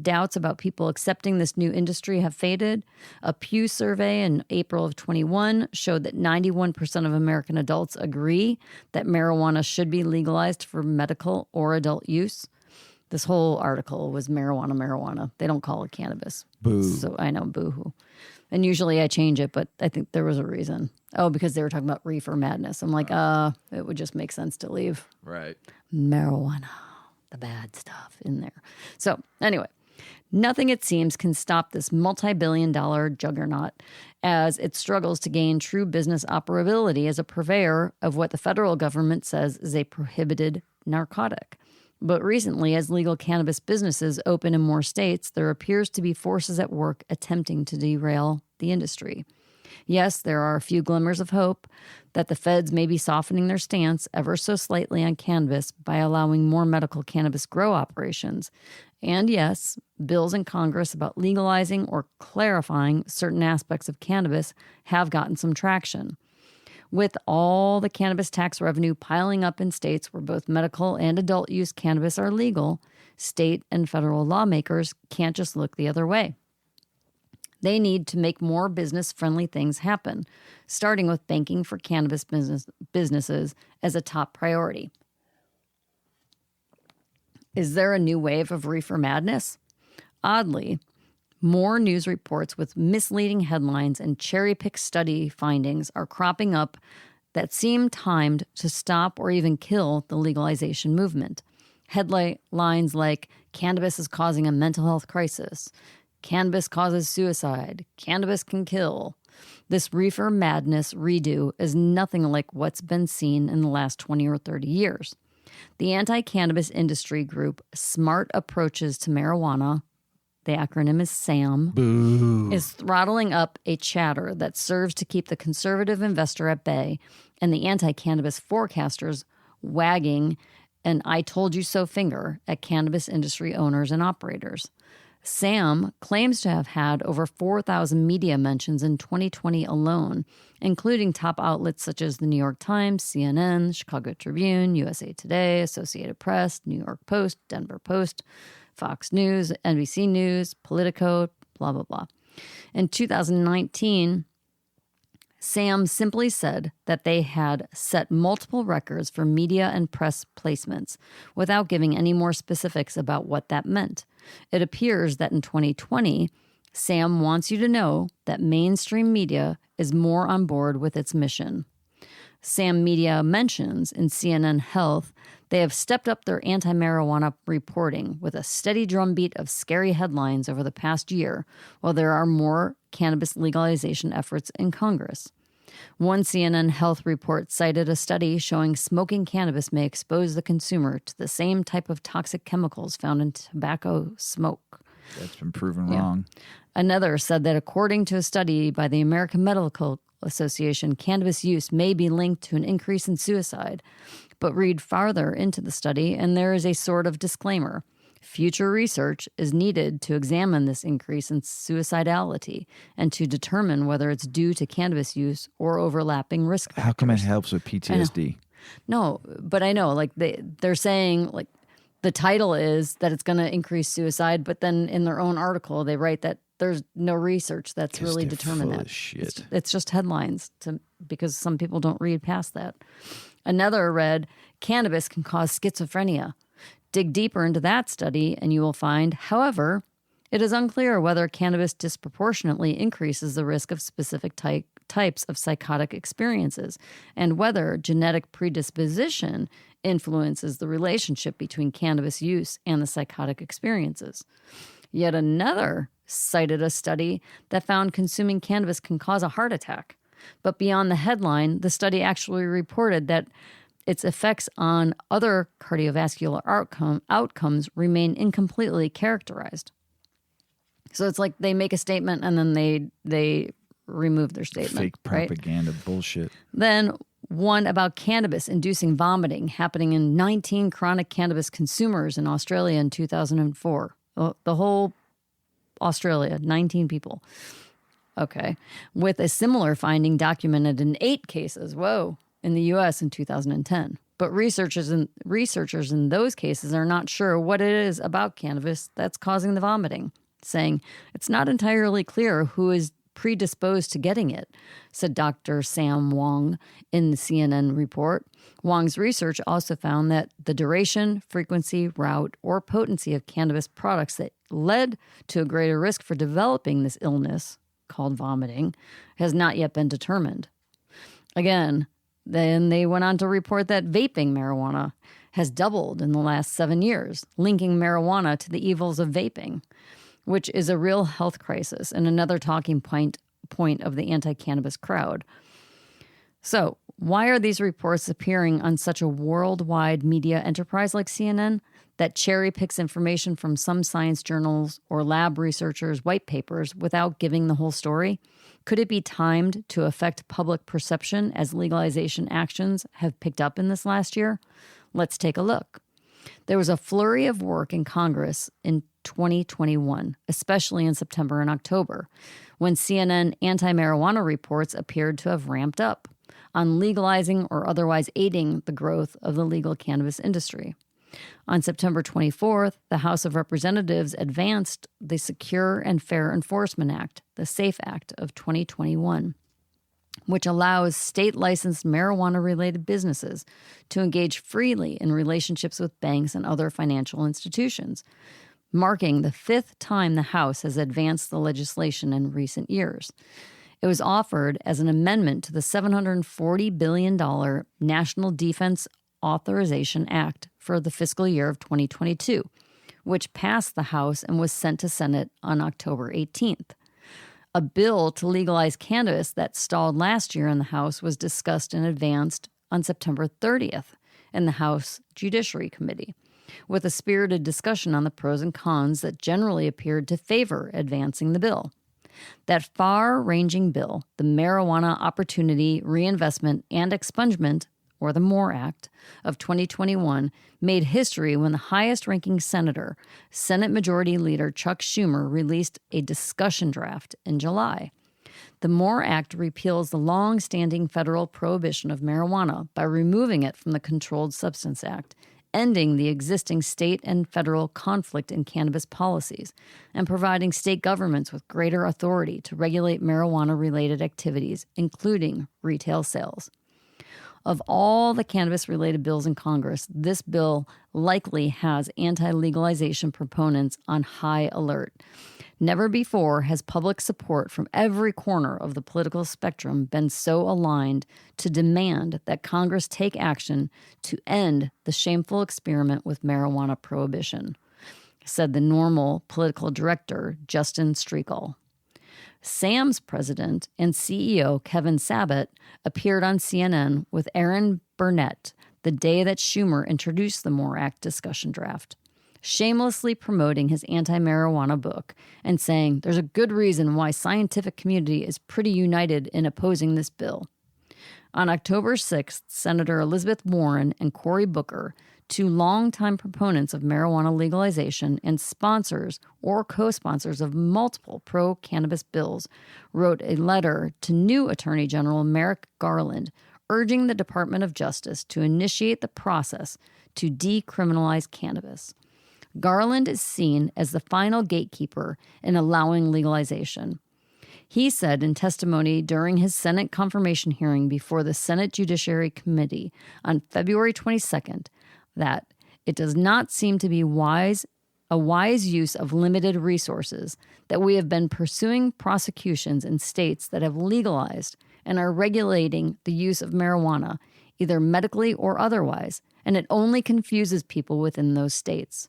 Doubts about people accepting this new industry have faded. A Pew survey in April of 21 showed that 91% of American adults agree that marijuana should be legalized for medical or adult use. This whole article was marijuana. They don't call it cannabis. Boo. So I know, boo-hoo. And usually I change it, but I think there was a reason. Oh, because they were talking about reefer madness. I'm like, it would just make sense to leave Right. marijuana, the bad stuff in there. So anyway, nothing, it seems, can stop this multi-billion-dollar juggernaut as it struggles to gain true business operability as a purveyor of what the federal government says is a prohibited narcotic. But recently, as legal cannabis businesses open in more states, there appears to be forces at work attempting to derail the industry. Yes, there are a few glimmers of hope that the feds may be softening their stance ever so slightly on cannabis by allowing more medical cannabis grow operations. And yes, bills in Congress about legalizing or clarifying certain aspects of cannabis have gotten some traction. With all the cannabis tax revenue piling up in states where both medical and adult use cannabis are legal, state and federal lawmakers can't just look the other way. They need to make more business-friendly things happen, starting with banking for cannabis businesses as a top priority. Is there a new wave of reefer madness? Oddly, more news reports with misleading headlines and cherry-picked study findings are cropping up that seem timed to stop or even kill the legalization movement. Headlines like, "Cannabis is causing a mental health crisis," "Cannabis causes suicide," "Cannabis can kill." This reefer madness redo is nothing like what's been seen in the last 20 or 30 years. The anti-cannabis industry group Smart Approaches to Marijuana, the acronym is SAM, is throttling up a chatter that serves to keep the conservative investor at bay and the anti-cannabis forecasters wagging an "I told you so" finger at cannabis industry owners and operators. SAM claims to have had over 4,000 media mentions in 2020 alone, including top outlets such as the New York Times, CNN, Chicago Tribune, USA Today, Associated Press, New York Post, Denver Post, Fox News, NBC News, Politico, blah, blah, blah. In 2019, SAM simply said that they had set multiple records for media and press placements without giving any more specifics about what that meant. It appears that in 2020, SAM wants you to know that mainstream media is more on board with its mission. SAM Media mentions in CNN Health they have stepped up their anti-marijuana reporting with a steady drumbeat of scary headlines over the past year, while there are more cannabis legalization efforts in Congress. One CNN Health report cited a study showing smoking cannabis may expose the consumer to the same type of toxic chemicals found in tobacco smoke. That's been proven wrong. Another said that according to a study by the American Medical Association, cannabis use may be linked to an increase in suicide. But read farther into the study, and there is a sort of disclaimer. Future research is needed to examine this increase in suicidality and to determine whether it's due to cannabis use or overlapping risk factors. How come it helps with PTSD? No, but I know, like they're saying, like the title is that it's going to increase suicide, but then in their own article they write that there's no research that's really determined that. Shit. It's just headlines because some people don't read past that. Another read, "Cannabis can cause schizophrenia." Dig deeper into that study and you will find, however, it is unclear whether cannabis disproportionately increases the risk of specific types of psychotic experiences and whether genetic predisposition influences the relationship between cannabis use and the psychotic experiences. Yet another cited a study that found consuming cannabis can cause a heart attack. But beyond the headline, the study actually reported that its effects on other cardiovascular outcomes remain incompletely characterized. So it's like they make a statement and then they remove their statement. Fake propaganda bullshit. Then one about cannabis inducing vomiting happening in 19 chronic cannabis consumers in Australia in 2004. The whole Australia, 19 people. Okay. With a similar finding documented in 8 cases, in the U.S. in 2010. But researchers in those cases are not sure what it is about cannabis that's causing the vomiting, saying it's not entirely clear who is predisposed to getting it, said Dr. Sam Wong in the CNN report. Wong's research also found that the duration, frequency, route, or potency of cannabis products that led to a greater risk for developing this illness, called vomiting, has not yet been determined. Again, then they went on to report that vaping marijuana has doubled in the last 7 years, linking marijuana to the evils of vaping, which is a real health crisis and another talking point of the anti-cannabis crowd. So, why are these reports appearing on such a worldwide media enterprise like CNN that cherry picks information from some science journals or lab researchers' white papers without giving the whole story? Could it be timed to affect public perception as legalization actions have picked up in this last year? Let's take a look. There was a flurry of work in Congress in 2021, especially in September and October, when CNN anti-marijuana reports appeared to have ramped up on legalizing or otherwise aiding the growth of the legal cannabis industry. On September 24th, the House of Representatives advanced the Secure and Fair Enforcement Act, the SAFE Act of 2021. which allows state-licensed marijuana-related businesses to engage freely in relationships with banks and other financial institutions, marking the 5th time the House has advanced the legislation in recent years. It was offered as an amendment to the $740 billion National Defense Authorization Act for the fiscal year of 2022, which passed the House and was sent to Senate on October 18th. A bill to legalize cannabis that stalled last year in the House was discussed and advanced on September 30th in the House Judiciary Committee, with a spirited discussion on the pros and cons that generally appeared to favor advancing the bill. That far-ranging bill, the Marijuana Opportunity, Reinvestment, and Expungement, or the MORE Act, of 2021 made history when the highest-ranking senator, Senate Majority Leader Chuck Schumer, released a discussion draft in July. The MORE Act repeals the long-standing federal prohibition of marijuana by removing it from the Controlled Substance Act, ending the existing state and federal conflict in cannabis policies, and providing state governments with greater authority to regulate marijuana-related activities, including retail sales. Of all the cannabis-related bills in Congress, this bill likely has anti-legalization proponents on high alert. Never before has public support from every corner of the political spectrum been so aligned to demand that Congress take action to end the shameful experiment with marijuana prohibition, said the Normal political director, Justin Streakle. SAM's president and CEO, Kevin Sabet, appeared on CNN with Aaron Burnett the day that Schumer introduced the MORE Act discussion draft, shamelessly promoting his anti-marijuana book and saying there's a good reason why scientific community is pretty united in opposing this bill. On October 6th, Senator Elizabeth Warren and Cory Booker, two longtime proponents of marijuana legalization and sponsors or co-sponsors of multiple pro-cannabis bills, wrote a letter to new Attorney General Merrick Garland urging the Department of Justice to initiate the process to decriminalize cannabis. Garland is seen as the final gatekeeper in allowing legalization. He said in testimony during his Senate confirmation hearing before the Senate Judiciary Committee on February 22nd that it does not seem to be a wise use of limited resources that we have been pursuing prosecutions in states that have legalized and are regulating the use of marijuana, either medically or otherwise, and it only confuses people within those states.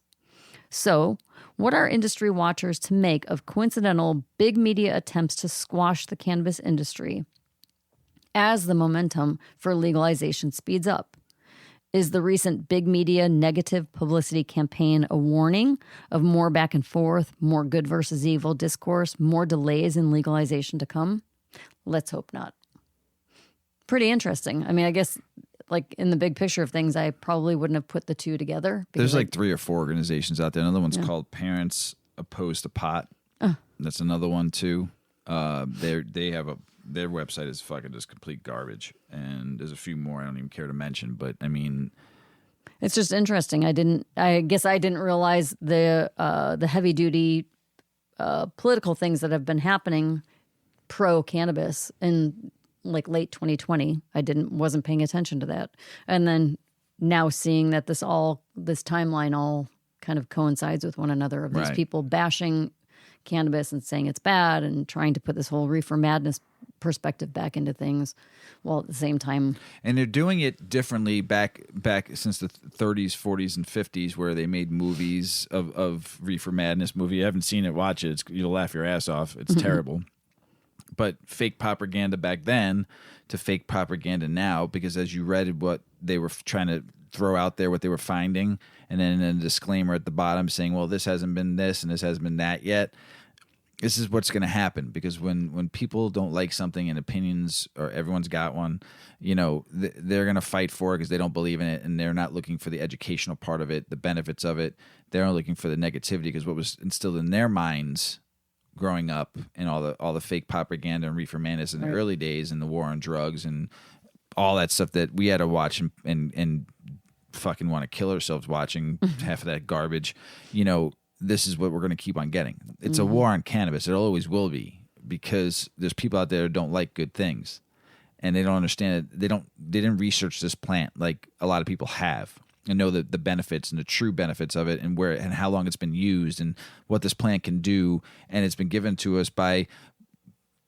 So, what are industry watchers to make of coincidental big media attempts to squash the cannabis industry as the momentum for legalization speeds up? Is the recent big media negative publicity campaign a warning of more back and forth, more good versus evil discourse, more delays in legalization to come? Let's hope not. Pretty interesting. I mean, I guess like in the big picture of things, I probably wouldn't have put the two together. There's like 3 or 4 organizations out there. Another one's called Parents Opposed to Pot. That's another one too. They have their website is fucking just complete garbage, and there's a few more I don't even care to mention. But I mean, it's just interesting. I guess I didn't realize the heavy duty political things that have been happening pro cannabis in like late 2020. Wasn't paying attention to that, and then now seeing that this timeline all kind of coincides with one another of these people bashing cannabis and saying it's bad and trying to put this whole reefer madness perspective back into things, while at the same time, and they're doing it differently back since the 30s, 40s, and 50s, where they made movies of reefer madness movie. You haven't seen it, watch it. You'll laugh your ass off. It's terrible. But fake propaganda back then to fake propaganda now, because as you read what they were trying to throw out there, what they were finding, and then a disclaimer at the bottom saying, well, this hasn't been this and this hasn't been that yet. This is what's going to happen, because when people don't like something and opinions, or everyone's got one, you know, they're going to fight for it because they don't believe in it, and they're not looking for the educational part of it, the benefits of it. They're only looking for the negativity, because what was instilled in their minds growing up and all the fake propaganda and reefer madness in the early days and the war on drugs and all that stuff that we had to watch and fucking want to kill ourselves watching half of that garbage, you know. This is what we're going to keep on getting. It's a war on cannabis. It always will be, because there's people out there that don't like good things. and they don't understand it. They didn't research this plant like a lot of people have and know the benefits and the true benefits of it and where and how long it's been used and what this plant can do. And it's been given to us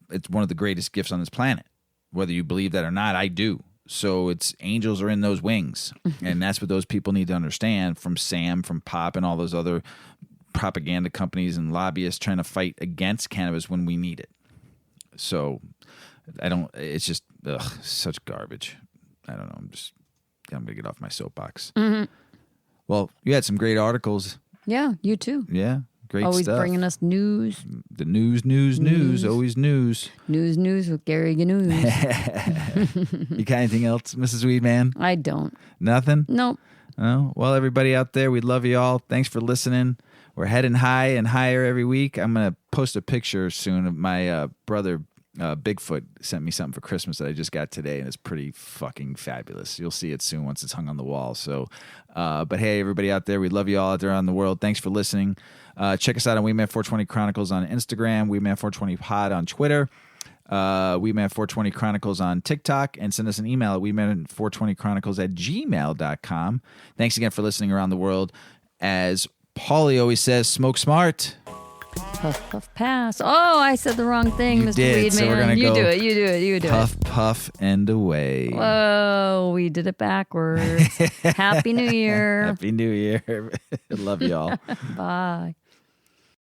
it's one of the greatest gifts on this planet. Whether you believe that or not, I do. So it's angels are in those wings. And that's what those people need to understand from Sam, from Pop, and all those other propaganda companies and lobbyists trying to fight against cannabis when we need it. So it's just such garbage. I don't know. I'm going to get off my soapbox. Mm-hmm. Well, you had some great articles. Yeah, you too. Yeah, great always stuff. Always bringing us news. The news. Always news. News with Gary Gnews. You got anything else, Mrs. Weedman? I don't. Nothing? Nope. Oh, well, everybody out there, we love you all. Thanks for listening. We're heading high and higher every week. I'm going to post a picture soon of my brother, Bigfoot, sent me something for Christmas that I just got today, and it's pretty fucking fabulous. You'll see it soon once it's hung on the wall. So, but hey, everybody out there, we love you all out there around the world. Thanks for listening. Check us out on Weedman 420 Chronicles on Instagram, Weedman 420 Pod on Twitter, Weedman 420 Chronicles on TikTok, and send us an email at weedman420chronicles@gmail.com. Thanks again for listening around the world. As Paulie always says, smoke smart. Puff, puff, pass. Oh, I said the wrong thing, You Mr. did, Weedman. so we're gonna you go do it. You do it. Puff, puff, and away. Whoa, we did it backwards. Happy New Year. Happy New Year. Love y'all. Bye.